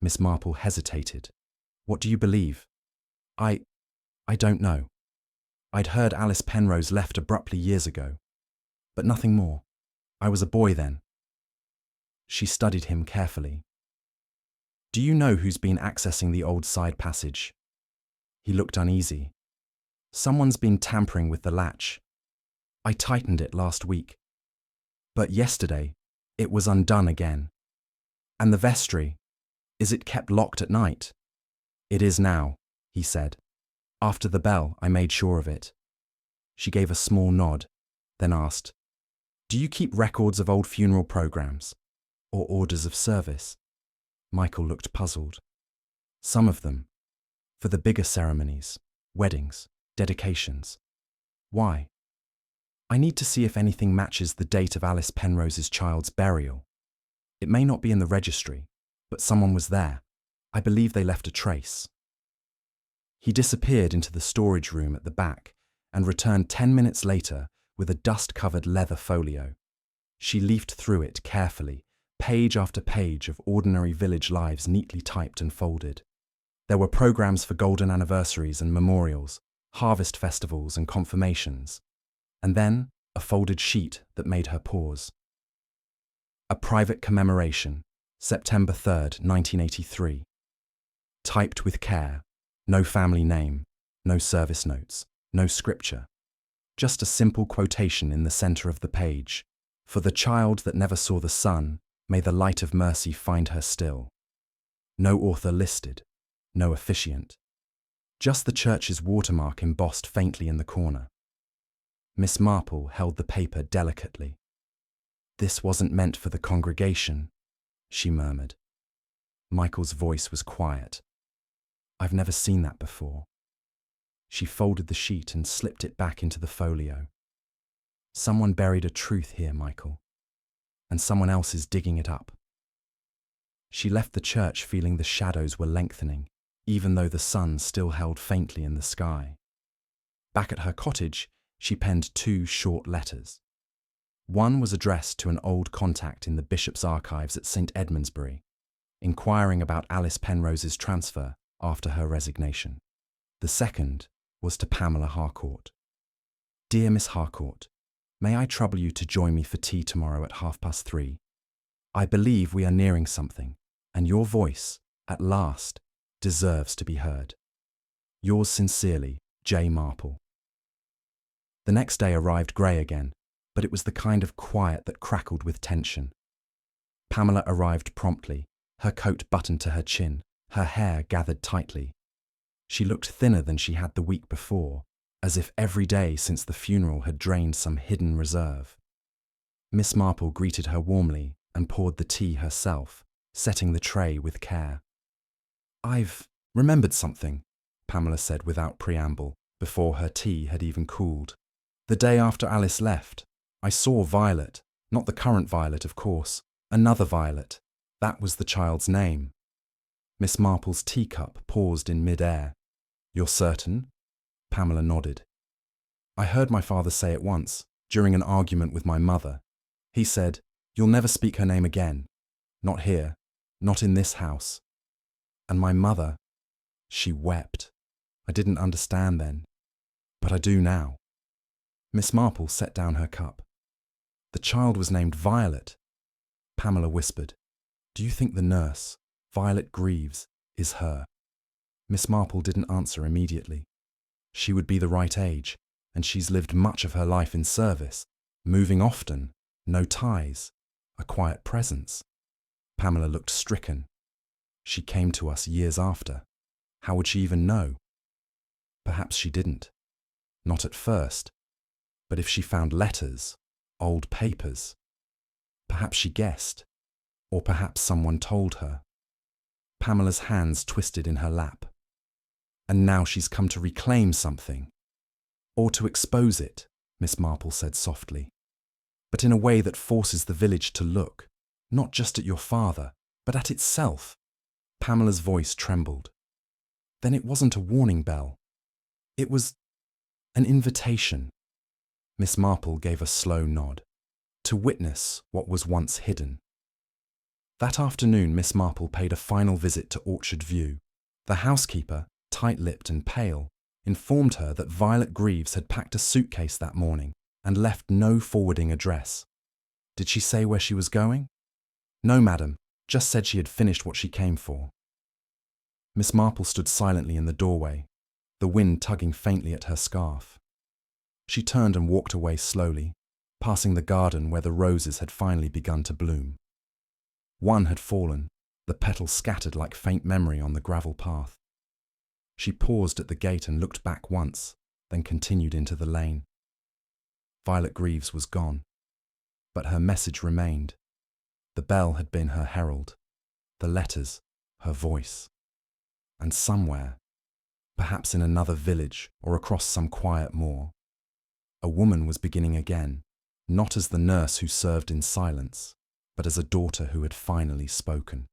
Miss Marple hesitated. "What do you believe?" I don't know. I'd heard Alice Penrose left abruptly years ago, but nothing more. I was a boy then." She studied him carefully. "Do you know who's been accessing the old side passage?" He looked uneasy. "Someone's been tampering with the latch. I tightened it last week. But yesterday, it was undone again. And the vestry, is it kept locked at night?" "It is now," he said. "After the bell, I made sure of it." She gave a small nod, then asked, "Do you keep records of old funeral programs or orders of service?" Michael looked puzzled. "Some of them. For the bigger ceremonies, weddings, dedications." "Why?" "I need to see if anything matches the date of Alice Penrose's child's burial. It may not be in the registry, but someone was there. I believe they left a trace." He disappeared into the storage room at the back and returned 10 minutes later with a dust-covered leather folio. She leafed through it carefully, page after page of ordinary village lives neatly typed and folded. There were programs for golden anniversaries and memorials, harvest festivals and confirmations, and then a folded sheet that made her pause. "A private commemoration, September 3rd, 1983. Typed with care, no family name, no service notes, no scripture. Just a simple quotation in the center of the page. For the child that never saw the sun, may the light of mercy find her still. No author listed, no officiant. Just the church's watermark embossed faintly in the corner." Miss Marple held the paper delicately. "This wasn't meant for the congregation," she murmured. Michael's voice was quiet. "I've never seen that before." She folded the sheet and slipped it back into the folio. "Someone buried a truth here, Michael, and someone else is digging it up." She left the church feeling the shadows were lengthening, even though the sun still held faintly in the sky. Back at her cottage, she penned 2 short letters. One was addressed to an old contact in the Bishop's archives at St. Edmundsbury, inquiring about Alice Penrose's transfer after her resignation. The second was to Pamela Harcourt. "Dear Miss Harcourt, may I trouble you to join me for tea tomorrow at 3:30? I believe we are nearing something, and your voice, at last, deserves to be heard. Yours sincerely, J. Marple." The next day arrived grey again, but it was the kind of quiet that crackled with tension. Pamela arrived promptly, her coat buttoned to her chin, her hair gathered tightly. She looked thinner than she had the week before, as if every day since the funeral had drained some hidden reserve. Miss Marple greeted her warmly and poured the tea herself, setting the tray with care. "I've remembered something," Pamela said without preamble, before her tea had even cooled. "The day after Alice left, I saw Violet, not the current Violet, of course, another Violet. That was the child's name." Miss Marple's teacup paused in mid-air. "You're certain?" Pamela nodded. "I heard my father say it once, during an argument with my mother. He said, 'You'll never speak her name again. Not here, not in this house.' And my mother, she wept. I didn't understand then, but I do now." Miss Marple set down her cup. "The child was named Violet." Pamela whispered, "Do you think the nurse, Violet Greaves, is her?" Miss Marple didn't answer immediately. She would be the right age, and she's lived much of her life in service, moving often, no ties, a quiet presence. Pamela looked stricken. She came to us years after. How would she even know? Perhaps she didn't. Not at first. But if she found letters, old papers, perhaps she guessed. Or perhaps someone told her. Pamela's hands twisted in her lap. And now she's come to reclaim something. Or to expose it, Miss Marple said softly. But in a way that forces the village to look, not just at your father, but at itself. Pamela's voice trembled. Then it wasn't a warning bell. It was an invitation. Miss Marple gave a slow nod. To witness what was once hidden. That afternoon, Miss Marple paid a final visit to Orchard View. The housekeeper, tight-lipped and pale, informed her that Violet Greaves had packed a suitcase that morning and left no forwarding address. Did she say where she was going? No, madam, just said she had finished what she came for. Miss Marple stood silently in the doorway, the wind tugging faintly at her scarf. She turned and walked away slowly, passing the garden where the roses had finally begun to bloom. One had fallen, the petals scattered like faint memory on the gravel path. She paused at the gate and looked back once, then continued into the lane. Violet Greaves was gone, but her message remained. The bell had been her herald, the letters, her voice. And somewhere, perhaps in another village or across some quiet moor, a woman was beginning again, not as the nurse who served in silence, but as a daughter who had finally spoken.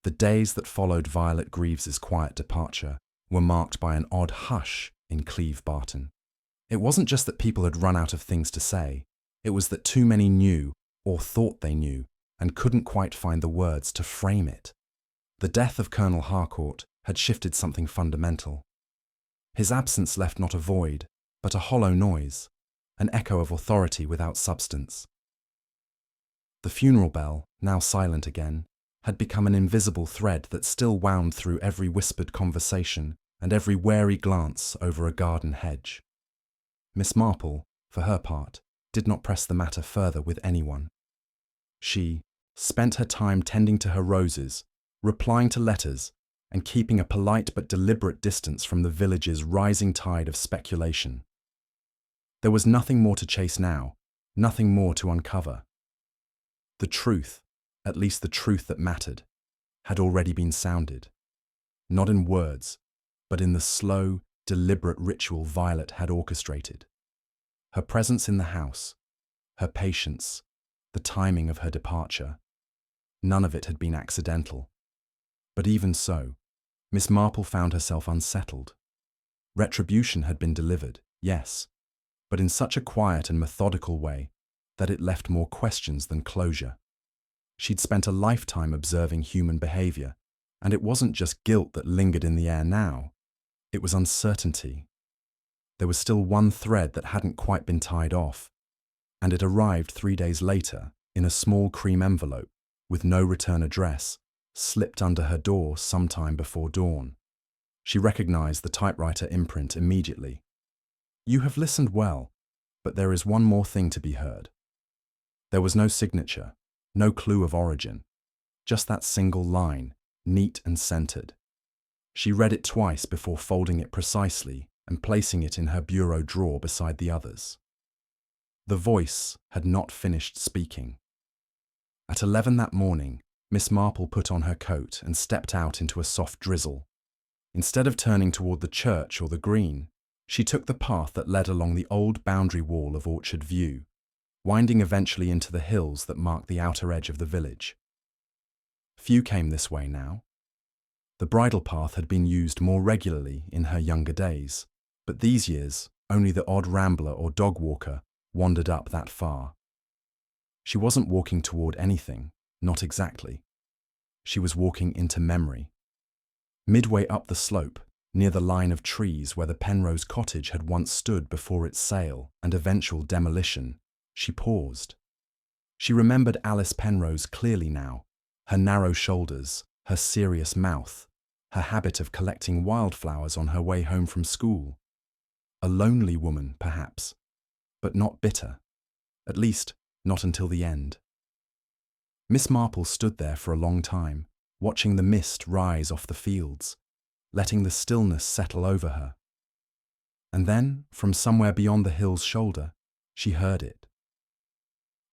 The days that followed Violet Greaves's quiet departure were marked by an odd hush in Cleve Barton. It wasn't just that people had run out of things to say, it was that too many knew, or thought they knew, and couldn't quite find the words to frame it. The death of Colonel Harcourt had shifted something fundamental. His absence left not a void, but a hollow noise, an echo of authority without substance. The funeral bell, now silent again, had become an invisible thread that still wound through every whispered conversation and every wary glance over a garden hedge. Miss Marple, for her part, did not press the matter further with anyone. She spent her time tending to her roses, replying to letters, and keeping a polite but deliberate distance from the village's rising tide of speculation. There was nothing more to chase now, nothing more to uncover. The truth, at least the truth that mattered, had already been sounded. Not in words, but in the slow, deliberate ritual Violet had orchestrated. Her presence in the house, her patience, the timing of her departure, none of it had been accidental. But even so, Miss Marple found herself unsettled. Retribution had been delivered, yes, but in such a quiet and methodical way that it left more questions than closure. She'd spent a lifetime observing human behavior, and it wasn't just guilt that lingered in the air now. It was uncertainty. There was still one thread that hadn't quite been tied off, and it arrived 3 days later in a small cream envelope with no return address, slipped under her door sometime before dawn. She recognized the typewriter imprint immediately. You have listened well, but there is one more thing to be heard. There was no signature, no clue of origin, just that single line, neat and centered. She read it twice before folding it precisely and placing it in her bureau drawer beside the others. The voice had not finished speaking. At 11 that morning, Miss Marple put on her coat and stepped out into a soft drizzle. Instead of turning toward the church or the green, she took the path that led along the old boundary wall of Orchard View, winding eventually into the hills that marked the outer edge of the village. Few came this way now. The bridle path had been used more regularly in her younger days, but these years only the odd rambler or dog walker wandered up that far. She wasn't walking toward anything, not exactly. She was walking into memory. Midway up the slope, near the line of trees where the Penrose cottage had once stood before its sale and eventual demolition, she paused. She remembered Alice Penrose clearly now, her narrow shoulders, her serious mouth, her habit of collecting wildflowers on her way home from school. A lonely woman, perhaps, but not bitter. At least, not until the end. Miss Marple stood there for a long time, watching the mist rise off the fields, letting the stillness settle over her. And then, from somewhere beyond the hill's shoulder, she heard it.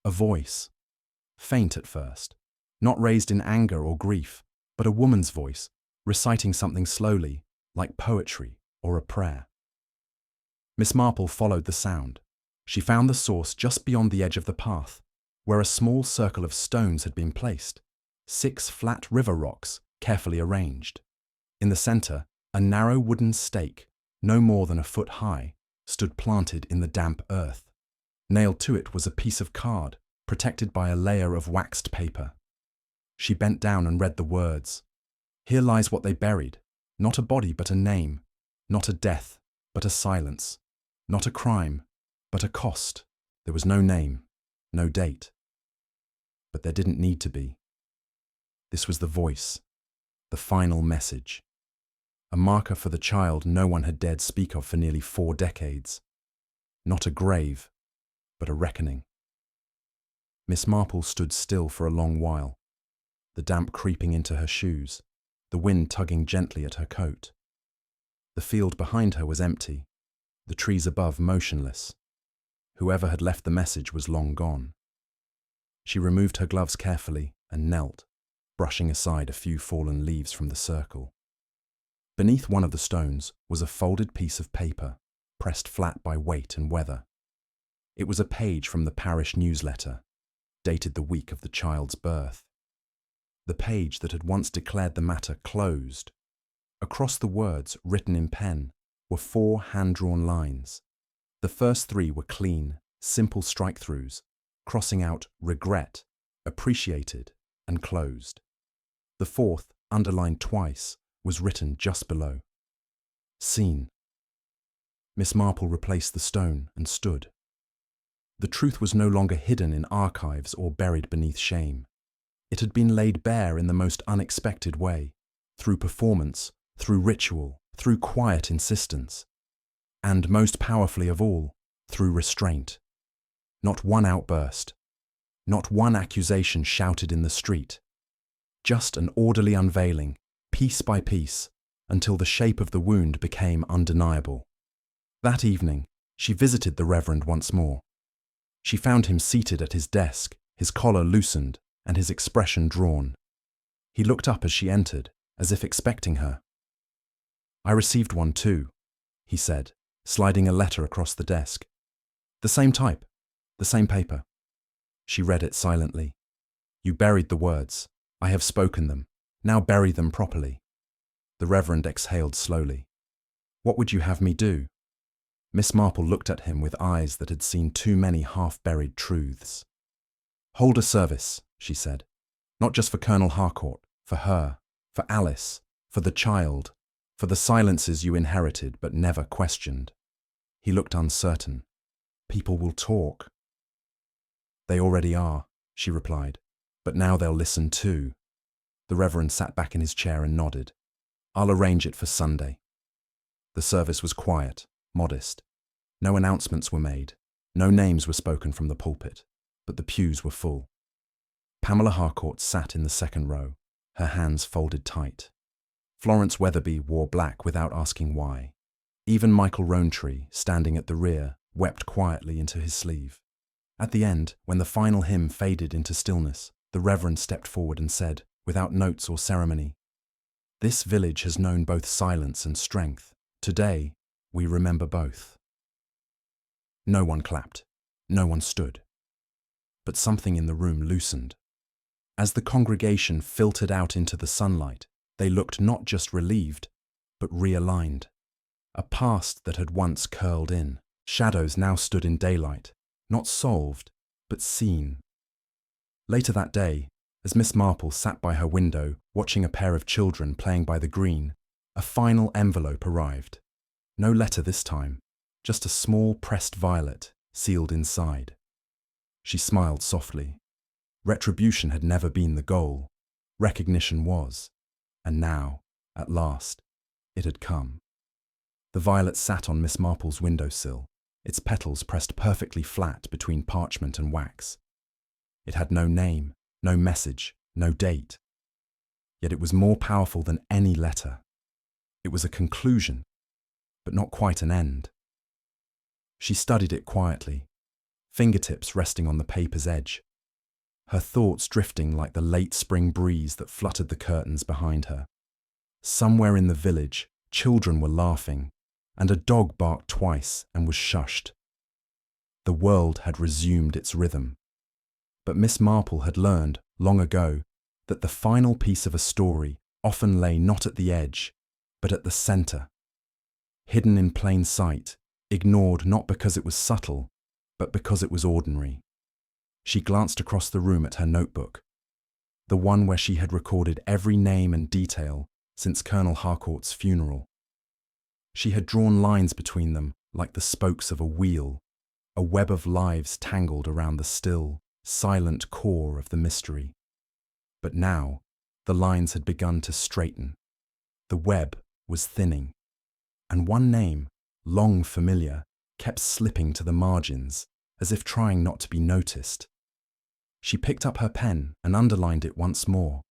A voice, faint at first, not raised in anger or grief, but a woman's voice, reciting something slowly, like poetry or a prayer. Miss Marple followed the sound. She found the source just beyond the edge of the path, where a small circle of stones had been placed, 6 flat river rocks carefully arranged. In the center, a narrow wooden stake, no more than a foot high, stood planted in the damp earth. Nailed to it was a piece of card, protected by a layer of waxed paper. She bent down and read the words. Here lies what they buried, not a body but a name, not a death but a silence, not a crime but a cost. There was no name, no date. But there didn't need to be. This was the voice, the final message. A marker for the child no one had dared speak of for nearly 4 decades. Not a grave, but a reckoning. Miss Marple stood still for a long while, the damp creeping into her shoes, the wind tugging gently at her coat. The field behind her was empty, the trees above motionless. Whoever had left the message was long gone. She removed her gloves carefully and knelt, brushing aside a few fallen leaves from the circle. Beneath one of the stones was a folded piece of paper, pressed flat by weight and weather. It was a page from the parish newsletter, dated the week of the child's birth. The page that had once declared the matter closed. Across the words, written in pen, were 4 hand-drawn lines. The first 3 were clean, simple strike-throughs, crossing out regret, appreciated, and closed. The 4th, underlined twice, was written just below. Seen. Miss Marple replaced the stone and stood. The truth was no longer hidden in archives or buried beneath shame. It had been laid bare in the most unexpected way, through performance, through ritual, through quiet insistence, and most powerfully of all, through restraint. Not one outburst, not one accusation shouted in the street, just an orderly unveiling, piece by piece, until the shape of the wound became undeniable. That evening, she visited the Reverend once more. She found him seated at his desk, his collar loosened and his expression drawn. He looked up as she entered, as if expecting her. "I received one too," he said, sliding a letter across the desk. "The same type, the same paper." She read it silently. "You buried the words. I have spoken them. Now bury them properly." The Reverend exhaled slowly. "What would you have me do?" Miss Marple looked at him with eyes that had seen too many half-buried truths. "Hold a service," she said. "Not just for Colonel Harcourt, for her, for Alice, for the child, for the silences you inherited but never questioned." He looked uncertain. "People will talk." "They already are," she replied, "but now they'll listen too." The Reverend sat back in his chair and nodded. "I'll arrange it for Sunday." The service was quiet, modest. No announcements were made. No names were spoken from the pulpit, but the pews were full. Pamela Harcourt sat in the second row, her hands folded tight. Florence Weatherby wore black without asking why. Even Michael Rowntree, standing at the rear, wept quietly into his sleeve. At the end, when the final hymn faded into stillness, the Reverend stepped forward and said, without notes or ceremony, "This village has known both silence and strength. Today, we remember both." No one clapped. No one stood. But something in the room loosened. As the congregation filtered out into the sunlight, they looked not just relieved, but realigned. A past that had once curled in, shadows now stood in daylight, not solved, but seen. Later that day, as Miss Marple sat by her window, watching a pair of children playing by the green, a final envelope arrived. No letter this time, just a small pressed violet, sealed inside. She smiled softly. Retribution had never been the goal. Recognition was. And now, at last, it had come. The violet sat on Miss Marple's windowsill, its petals pressed perfectly flat between parchment and wax. It had no name, no message, no date. Yet it was more powerful than any letter. It was a conclusion, but not quite an end. She studied it quietly, fingertips resting on the paper's edge, her thoughts drifting like the late spring breeze that fluttered the curtains behind her. Somewhere in the village, children were laughing, and a dog barked twice and was shushed. The world had resumed its rhythm. But Miss Marple had learned, long ago, that the final piece of a story often lay not at the edge, but at the centre. Hidden in plain sight, ignored not because it was subtle, but because it was ordinary. She glanced across the room at her notebook, the one where she had recorded every name and detail since Colonel Harcourt's funeral. She had drawn lines between them like the spokes of a wheel, a web of lives tangled around the still, silent core of the mystery. But now, the lines had begun to straighten. The web was thinning, and one name, long familiar, kept slipping to the margins, as if trying not to be noticed. She picked up her pen and underlined it once more.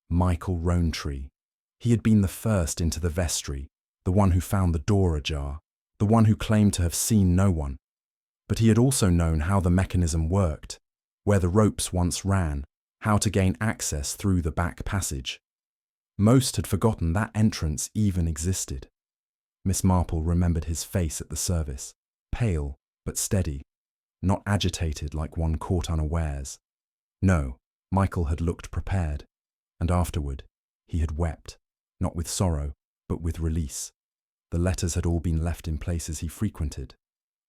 Michael Rowntree. He had been the first into the vestry, the one who found the door ajar, the one who claimed to have seen no one. But he had also known how the mechanism worked, where the ropes once ran, how to gain access through the back passage. Most had forgotten that entrance even existed. Miss Marple remembered his face at the service, pale but steady, not agitated like one caught unawares. No, Michael had looked prepared, and afterward he had wept, not with sorrow, but with release. The letters had all been left in places he frequented,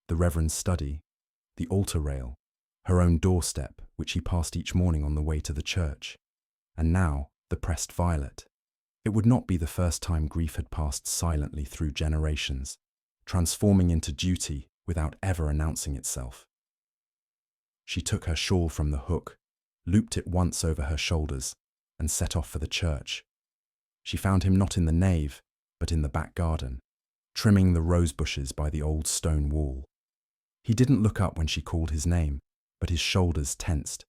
the Reverend's study, the altar rail, her own doorstep, which he passed each morning on the way to the church, and now the pressed violet. It would not be the first time grief had passed silently through generations, transforming into duty without ever announcing itself. She took her shawl from the hook, looped it once over her shoulders, and set off for the church. She found him not in the nave, but in the back garden, trimming the rose bushes by the old stone wall. He didn't look up when she called his name, but his shoulders tensed.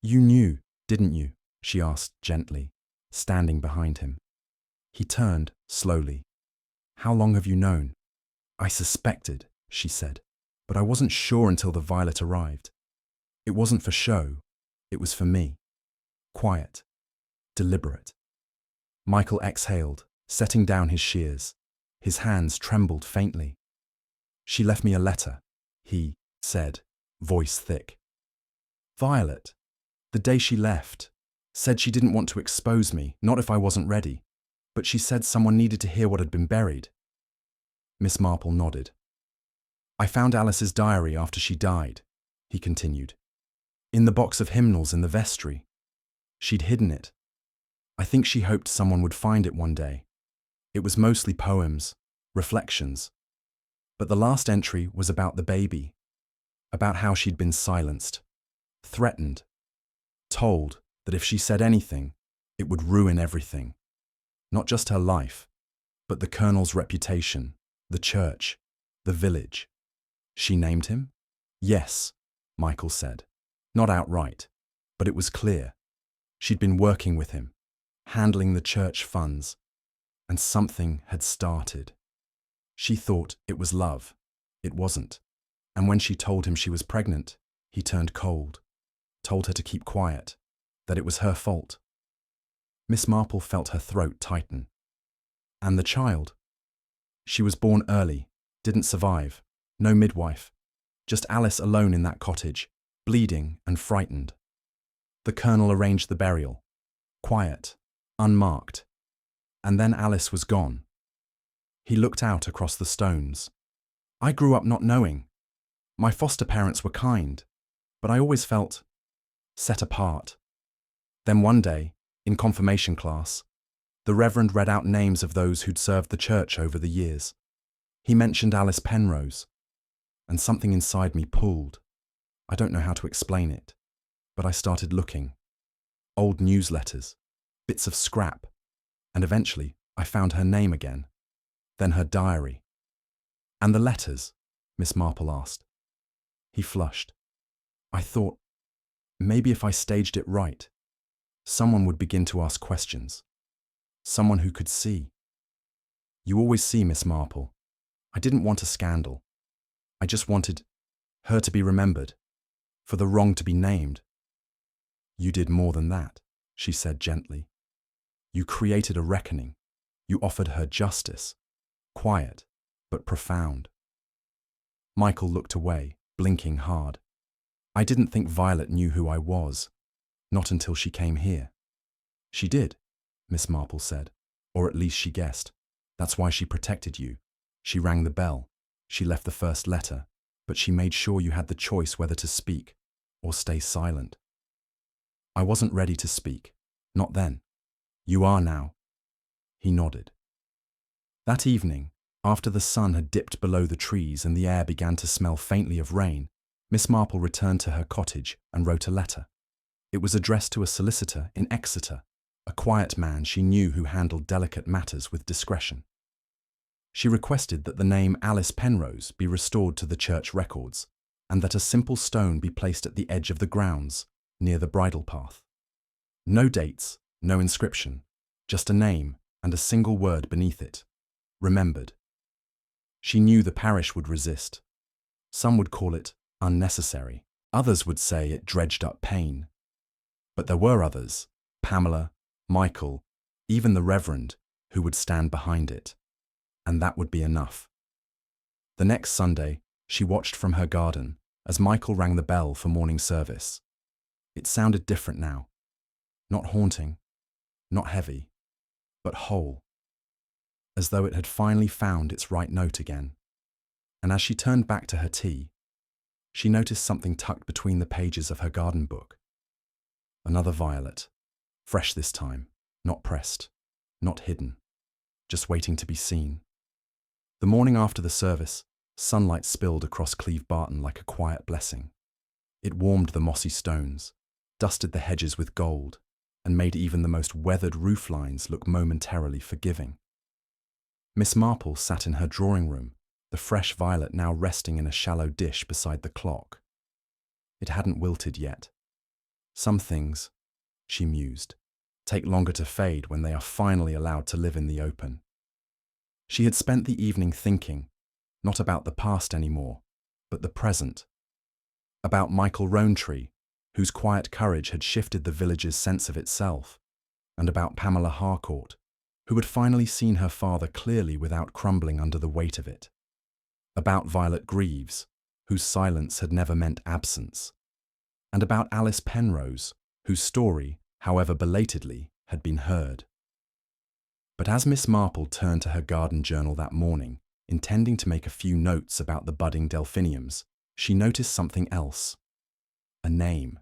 "You knew, didn't you?" she asked gently, standing behind him. He turned slowly. "How long have you known?" "I suspected," she said, "but I wasn't sure until the violet arrived. It wasn't for show, it was for me. Quiet, deliberate." Michael exhaled, setting down his shears. His hands trembled faintly. "She left me a letter," he said, voice thick. "Violet, the day she left, said she didn't want to expose me, not if I wasn't ready, but she said someone needed to hear what had been buried." Miss Marple nodded. "I found Alice's diary after she died," he continued, "in the box of hymnals in the vestry. She'd hidden it. I think she hoped someone would find it one day. It was mostly poems, reflections. But the last entry was about the baby, about how she'd been silenced, threatened, told that if she said anything, it would ruin everything. Not just her life, but the Colonel's reputation, the church, the village. She named him? Yes, Michael said. Not outright, but it was clear. She'd been working with him, handling the church funds, and something had started. She thought it was love. It wasn't. And when she told him she was pregnant, he turned cold, told her to keep quiet, that it was her fault. Miss Marple felt her throat tighten. And the child? She was born early, didn't survive, no midwife, just Alice alone in that cottage, bleeding and frightened. The Colonel arranged the burial, quiet, unmarked, and then Alice was gone. He looked out across the stones. "I grew up not knowing. My foster parents were kind, but I always felt set apart. Then one day, in confirmation class, the Reverend read out names of those who'd served the church over the years. He mentioned Alice Penrose, and something inside me pulled. I don't know how to explain it, but I started looking. Old newsletters, bits of scrap, and eventually I found her name again, then her diary. And the letters? Miss Marple asked. He flushed. I thought, maybe if I staged it right, someone would begin to ask questions. Someone who could see. You always see, Miss Marple. I didn't want a scandal. I just wanted her to be remembered, for the wrong to be named. You did more than that, she said gently. You created a reckoning. You offered her justice, quiet but profound. Michael looked away, blinking hard. I didn't think Violet knew who I was, not until she came here. She did, Miss Marple said, or at least she guessed. That's why she protected you. She rang the bell. She left the first letter, but she made sure you had the choice whether to speak or stay silent. I wasn't ready to speak. Not then. You are now. He nodded. That evening, after the sun had dipped below the trees and the air began to smell faintly of rain, Miss Marple returned to her cottage and wrote a letter. It was addressed to a solicitor in Exeter, a quiet man she knew who handled delicate matters with discretion. She requested that the name Alice Penrose be restored to the church records, and that a simple stone be placed at the edge of the grounds, near the bridle path. No dates, no inscription, just a name and a single word beneath it. Remembered. She knew the parish would resist. Some would call it unnecessary. Others would say it dredged up pain. But there were others, Pamela, Michael, even the Reverend, who would stand behind it. And that would be enough. The next Sunday, she watched from her garden as Michael rang the bell for morning service. It sounded different now. Not haunting, not heavy, but whole. As though it had finally found its right note again. And as she turned back to her tea, she noticed something tucked between the pages of her garden book. Another violet, fresh this time, not pressed, not hidden, just waiting to be seen. The morning after the service, sunlight spilled across Cleve Barton like a quiet blessing. It warmed the mossy stones, dusted the hedges with gold, and made even the most weathered roof lines look momentarily forgiving. Miss Marple sat in her drawing room, the fresh violet now resting in a shallow dish beside the clock. It hadn't wilted yet. Some things, she mused, take longer to fade when they are finally allowed to live in the open. She had spent the evening thinking, not about the past anymore, but the present. About Michael Rowntree, whose quiet courage had shifted the village's sense of itself, and about Pamela Harcourt, who had finally seen her father clearly without crumbling under the weight of it. About Violet Greaves, whose silence had never meant absence. And about Alice Penrose, whose story, however belatedly, had been heard. But as Miss Marple turned to her garden journal that morning, intending to make a few notes about the budding delphiniums, she noticed something else. A name.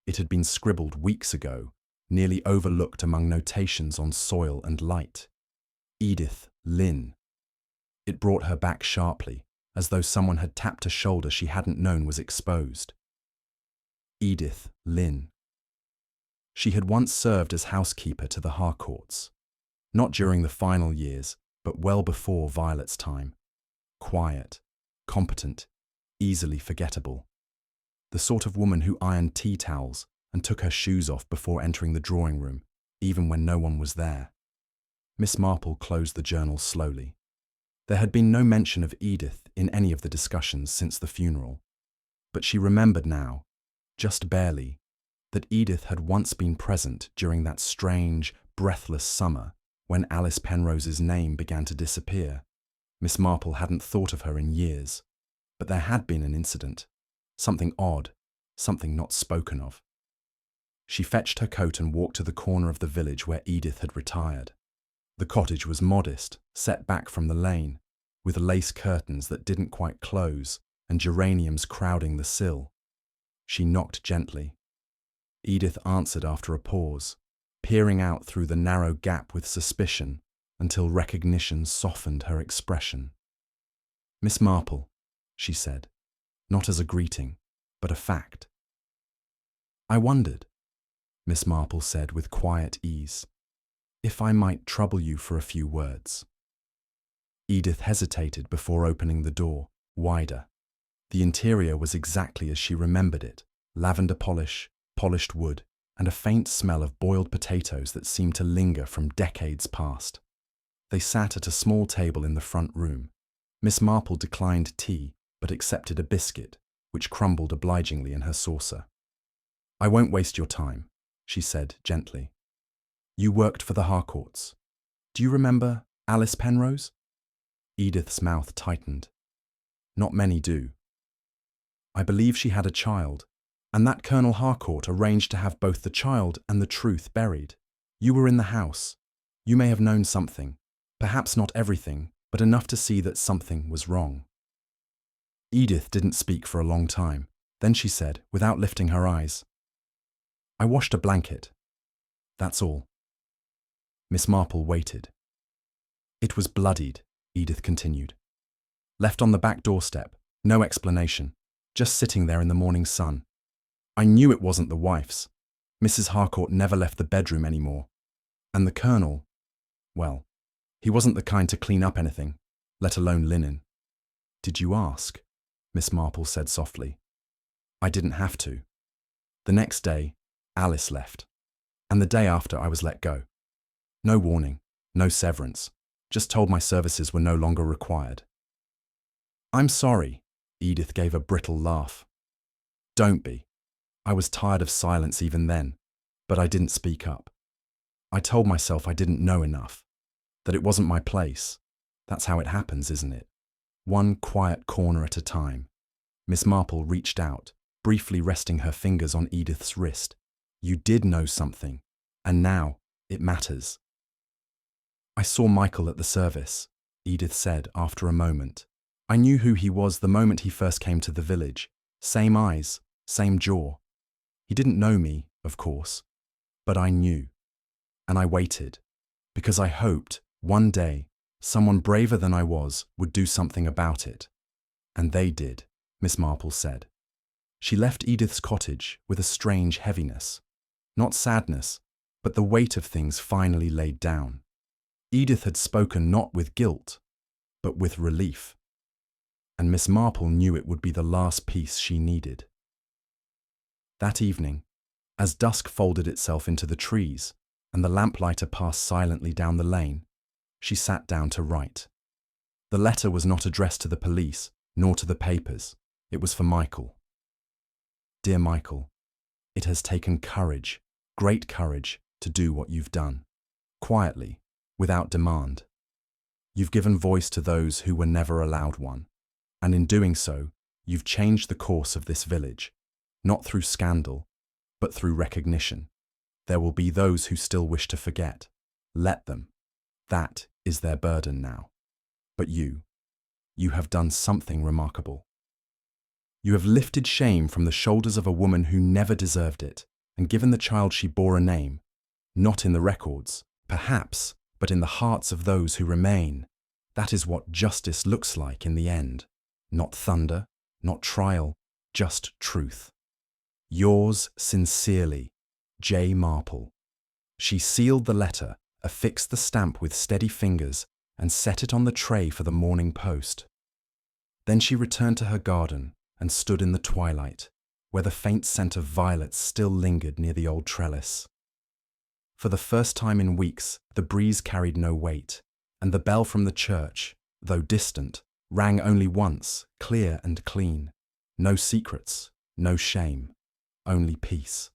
It had been scribbled weeks ago, nearly overlooked among notations on soil and light. Edith Lynn. It brought her back sharply, as though someone had tapped a shoulder she hadn't known was exposed. Edith Lynn. She had once served as housekeeper to the Harcourts. Not during the final years, but well before Violet's time. Quiet, competent, easily forgettable. The sort of woman who ironed tea towels and took her shoes off before entering the drawing room, even when no one was there. Miss Marple closed the journal slowly. There had been no mention of Edith in any of the discussions since the funeral. But she remembered now, just barely, that Edith had once been present during that strange, breathless summer when Alice Penrose's name began to disappear. Miss Marple hadn't thought of her in years, but there had been an incident, something odd, something not spoken of. She fetched her coat and walked to the corner of the village where Edith had retired. The cottage was modest, set back from the lane, with lace curtains that didn't quite close and geraniums crowding the sill. She knocked gently. Edith answered after a pause, peering out through the narrow gap with suspicion until recognition softened her expression. "Miss Marple," she said, not as a greeting, but a fact. "I wondered," Miss Marple said with quiet ease, "if I might trouble you for a few words." Edith hesitated before opening the door, wider. The interior was exactly as she remembered it: lavender polish, polished wood, and a faint smell of boiled potatoes that seemed to linger from decades past. They sat at a small table in the front room. Miss Marple declined tea, but accepted a biscuit, which crumbled obligingly in her saucer. "I won't waste your time," she said gently. "You worked for the Harcourts. Do you remember Alice Penrose?" Edith's mouth tightened. "Not many do. I believe she had a child, and that Colonel Harcourt arranged to have both the child and the truth buried. You were in the house. You may have known something, perhaps not everything, but enough to see that something was wrong." Edith didn't speak for a long time. Then she said, without lifting her eyes, "I washed a blanket. That's all." Miss Marple waited. "It was bloodied," Edith continued. "Left on the back doorstep, no explanation, just sitting there in the morning sun. I knew it wasn't the wife's. Mrs. Harcourt never left the bedroom anymore. And the Colonel, well, he wasn't the kind to clean up anything, let alone linen." "Did you ask?" Miss Marple said softly. "I didn't have to. The next day, Alice left. And the day after, I was let go. No warning, no severance, just told my services were no longer required." "I'm sorry," Edith gave a brittle laugh. "Don't be. I was tired of silence even then, but I didn't speak up. I told myself I didn't know enough, that it wasn't my place. That's how it happens, isn't it? One quiet corner at a time." Miss Marple reached out, briefly resting her fingers on Edith's wrist. "You did know something, and now it matters." "I saw Michael at the service," Edith said after a moment. "I knew who he was the moment he first came to the village. Same eyes, same jaw. He didn't know me, of course, but I knew. And I waited, because I hoped, one day, someone braver than I was would do something about it. And they did," Miss Marple said. She left Edith's cottage with a strange heaviness. Not sadness, but the weight of things finally laid down. Edith had spoken not with guilt, but with relief. And Miss Marple knew it would be the last piece she needed. That evening, as dusk folded itself into the trees and the lamplighter passed silently down the lane, she sat down to write. The letter was not addressed to the police, nor to the papers. It was for Michael. "Dear Michael, it has taken courage, great courage, to do what you've done. Quietly, without demand. You've given voice to those who were never allowed one. And in doing so, you've changed the course of this village, not through scandal, but through recognition. There will be those who still wish to forget. Let them. That is their burden now. But you have done something remarkable. You have lifted shame from the shoulders of a woman who never deserved it, and given the child she bore a name, not in the records, perhaps, but in the hearts of those who remain. That is what justice looks like in the end. Not thunder, not trial, just truth. Yours sincerely, J. Marple." She sealed the letter, affixed the stamp with steady fingers, and set it on the tray for the morning post. Then she returned to her garden and stood in the twilight, where the faint scent of violets still lingered near the old trellis. For the first time in weeks, the breeze carried no weight, and the bell from the church, though distant, rang only once, clear and clean. No secrets, no shame, only peace.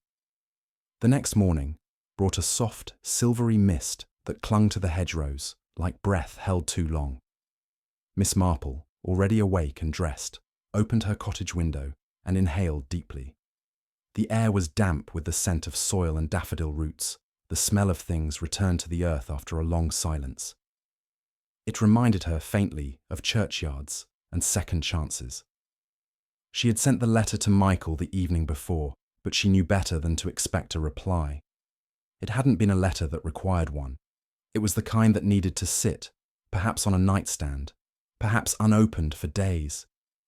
The next morning brought a soft, silvery mist that clung to the hedgerows, like breath held too long. Miss Marple, already awake and dressed, opened her cottage window and inhaled deeply. The air was damp with the scent of soil and daffodil roots. The smell of things returned to the earth after a long silence. It reminded her faintly of churchyards and second chances. She had sent the letter to Michael the evening before, but she knew better than to expect a reply. It hadn't been a letter that required one. It was the kind that needed to sit, perhaps on a nightstand, perhaps unopened for days.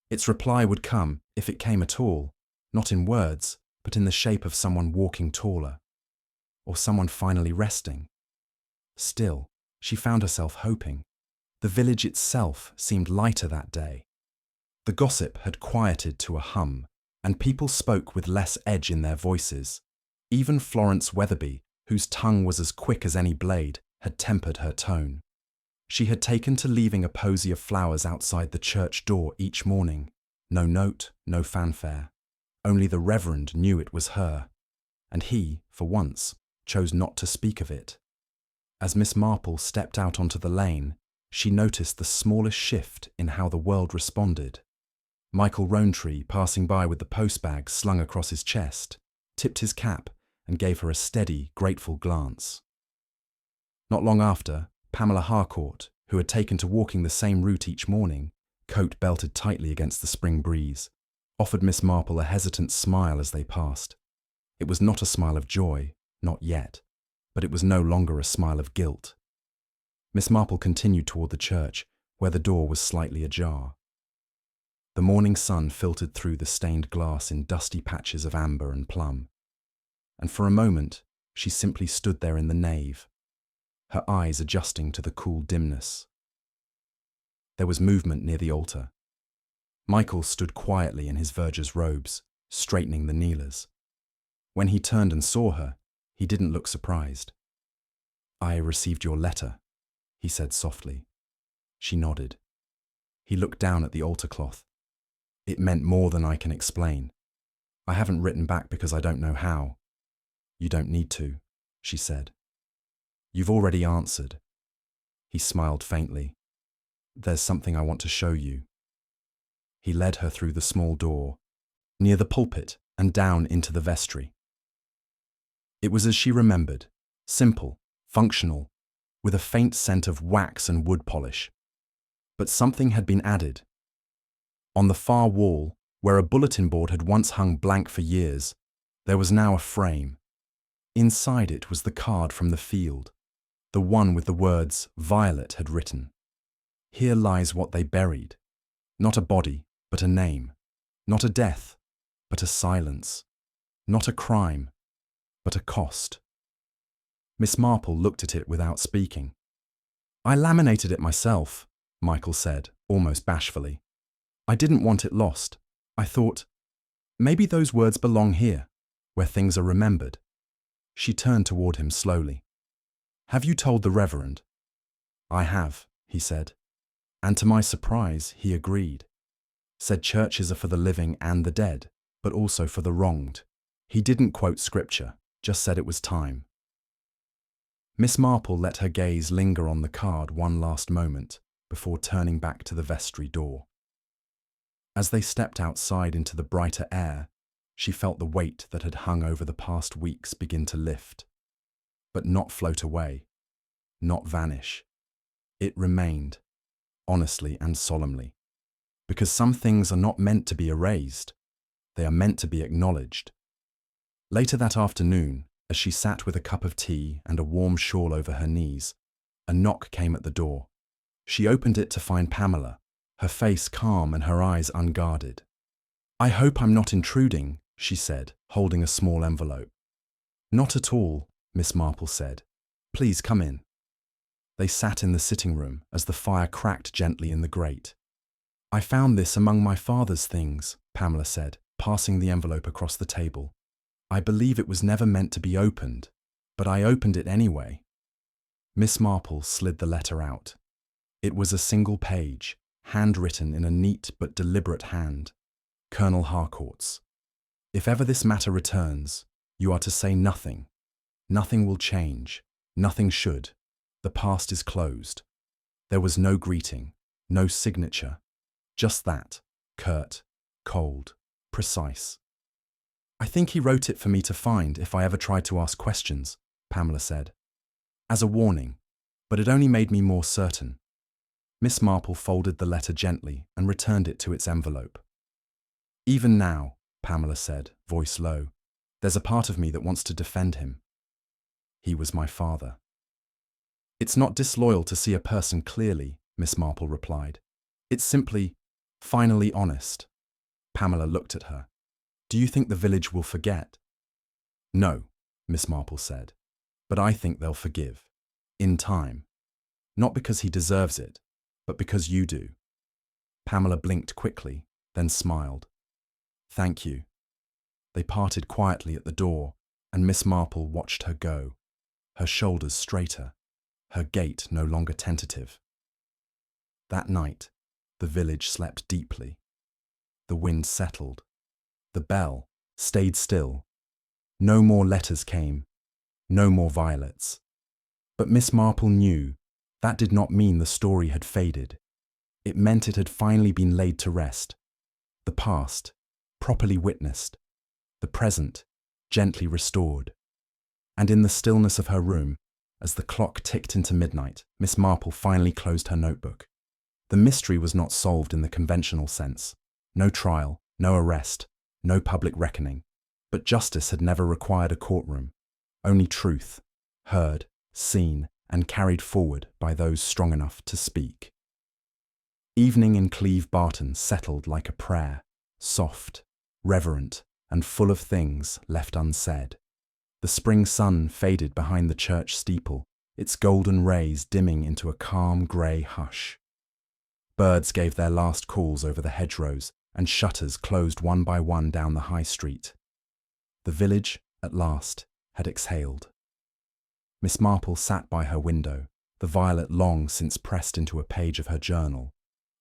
Its reply would come, if it came at all, not in words, but in the shape of someone walking taller, or someone finally resting. Still, she found herself hoping. The village itself seemed lighter that day. The gossip had quieted to a hum, and people spoke with less edge in their voices. Even Florence Weatherby, whose tongue was as quick as any blade, had tempered her tone. She had taken to leaving a posy of flowers outside the church door each morning. No note, no fanfare. Only the Reverend knew it was her, and he, for once, chose not to speak of it. As Miss Marple stepped out onto the lane, she noticed the smallest shift in how the world responded. Michael Rowntree, passing by with the postbag slung across his chest, tipped his cap and gave her a steady, grateful glance. Not long after, Pamela Harcourt, who had taken to walking the same route each morning, coat belted tightly against the spring breeze, offered Miss Marple a hesitant smile as they passed. It was not a smile of joy, not yet, but it was no longer a smile of guilt. Miss Marple continued toward the church, where the door was slightly ajar. The morning sun filtered through the stained glass in dusty patches of amber and plum, and for a moment she simply stood there in the nave, her eyes adjusting to the cool dimness. There was movement near the altar. Michael stood quietly in his verger's robes, straightening the kneelers. When he turned and saw her, he didn't look surprised. "I received your letter," he said softly. She nodded. He looked down at the altar cloth. "It meant more than I can explain. I haven't written back because I don't know how." "You don't need to," she said. "You've already answered." He smiled faintly. "There's something I want to show you." He led her through the small door, near the pulpit and down into the vestry. It was as she remembered, simple, functional, with a faint scent of wax and wood polish. But something had been added. On the far wall, where a bulletin board had once hung blank for years, there was now a frame. Inside it was the card from the field, the one with the words Violet had written. "Here lies what they buried. Not a body, but a name. Not a death, but a silence. Not a crime, but a cost." Miss Marple looked at it without speaking. "I laminated it myself," Michael said, almost bashfully. "I didn't want it lost. I thought, maybe those words belong here, where things are remembered." She turned toward him slowly. "Have you told the Reverend?" "I have," he said. And to my surprise, he agreed. Said churches are for the living and the dead, but also for the wronged. He didn't quote scripture, just said it was time. Miss Marple let her gaze linger on the card one last moment before turning back to the vestry door. As they stepped outside into the brighter air, she felt the weight that had hung over the past weeks begin to lift, but not float away, not vanish. It remained, honestly and solemnly, because some things are not meant to be erased, they are meant to be acknowledged. Later that afternoon, as she sat with a cup of tea and a warm shawl over her knees, a knock came at the door. She opened it to find Pamela, her face calm and her eyes unguarded. "I hope I'm not intruding," she said, holding a small envelope. "Not at all," Miss Marple said. "Please come in." They sat in the sitting room as the fire cracked gently in the grate. "I found this among my father's things," Pamela said, passing the envelope across the table. "I believe it was never meant to be opened, but I opened it anyway." Miss Marple slid the letter out. It was a single page, handwritten in a neat but deliberate hand. "Colonel Harcourt's. If ever this matter returns, you are to say nothing. Nothing will change. Nothing should. The past is closed." There was no greeting, no signature. Just that, curt, cold, precise. "I think he wrote it for me to find if I ever tried to ask questions," Pamela said. "As a warning, but it only made me more certain." Miss Marple folded the letter gently and returned it to its envelope. "Even now," Pamela said, voice low, "there's a part of me that wants to defend him. He was my father." "It's not disloyal to see a person clearly," Miss Marple replied. "It's simply, finally honest." Pamela looked at her. "Do you think the village will forget?" "No," Miss Marple said, "but I think they'll forgive. In time. Not because he deserves it, but because you do." Pamela blinked quickly, then smiled. "Thank you." They parted quietly at the door, and Miss Marple watched her go, her shoulders straighter, her gait no longer tentative. That night, the village slept deeply. The wind settled. The bell stayed still. No more letters came, no more violets. But Miss Marple knew that did not mean the story had faded. It meant it had finally been laid to rest. The past, properly witnessed. The present, gently restored. And in the stillness of her room, as the clock ticked into midnight, Miss Marple finally closed her notebook. The mystery was not solved in the conventional sense. No trial, no arrest, no public reckoning. But justice had never required a courtroom. Only truth, heard, seen, and carried forward by those strong enough to speak. Evening in Cleve Barton settled like a prayer, soft, reverent, and full of things left unsaid. The spring sun faded behind the church steeple, its golden rays dimming into a calm grey hush. Birds gave their last calls over the hedgerows, and shutters closed one by one down the high street. The village, at last, had exhaled. Miss Marple sat by her window, the violet long since pressed into a page of her journal,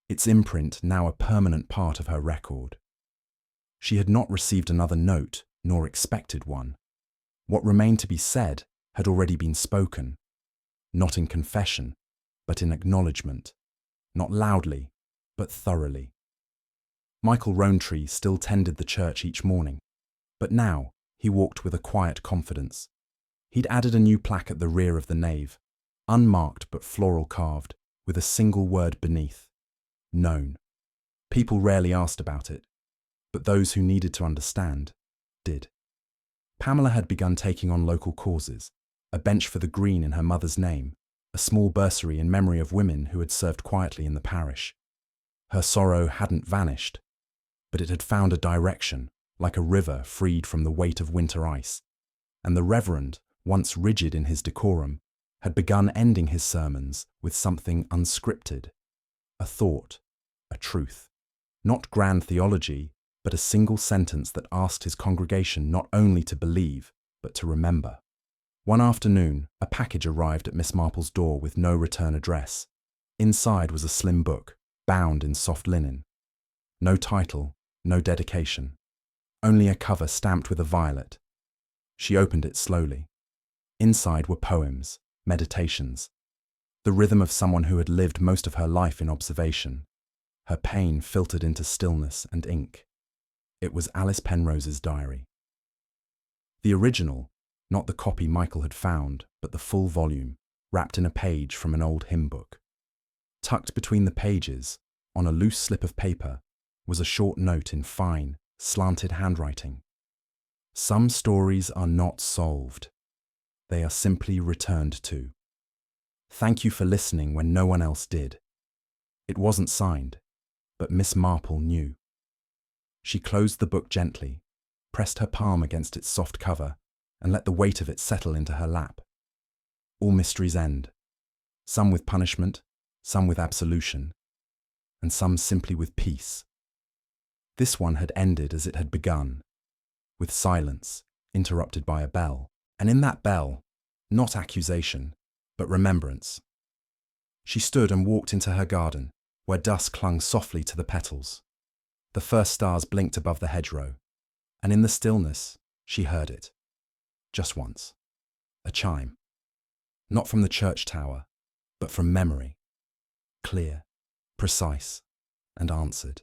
its imprint now a permanent part of her record. She had not received another note, nor expected one. What remained to be said had already been spoken, not in confession, but in acknowledgement, not loudly, but thoroughly. Michael Rowntree still tended the church each morning, but now he walked with a quiet confidence. He'd added a new plaque at the rear of the nave, unmarked but floral carved, with a single word beneath: known. People rarely asked about it, but those who needed to understand did. Pamela had begun taking on local causes, a bench for the green in her mother's name, a small bursary in memory of women who had served quietly in the parish. Her sorrow hadn't vanished, but it had found a direction, like a river freed from the weight of winter ice, and the Reverend, once rigid in his decorum, had begun ending his sermons with something unscripted, a thought, a truth, not grand theology, but a single sentence that asked his congregation not only to believe, but to remember. One afternoon, a package arrived at Miss Marple's door with no return address. Inside was a slim book, bound in soft linen. No title, no dedication, only a cover stamped with a violet. She opened it slowly. Inside were poems, meditations, the rhythm of someone who had lived most of her life in observation. Her pain filtered into stillness and ink. It was Alice Penrose's diary. The original, not the copy Michael had found, but the full volume, wrapped in a page from an old hymn book. Tucked between the pages, on a loose slip of paper, was a short note in fine, slanted handwriting. Some stories are not solved. They are simply returned to. Thank you for listening when no one else did. It wasn't signed, but Miss Marple knew. She closed the book gently, pressed her palm against its soft cover, and let the weight of it settle into her lap. All mysteries end, some with punishment, some with absolution, and some simply with peace. This one had ended as it had begun, with silence, interrupted by a bell, and in that bell, not accusation, but remembrance. She stood and walked into her garden, where dusk clung softly to the petals. The first stars blinked above the hedgerow, and in the stillness, she heard it. Just once. A chime. Not from the church tower, but from memory. Clear, precise, and answered.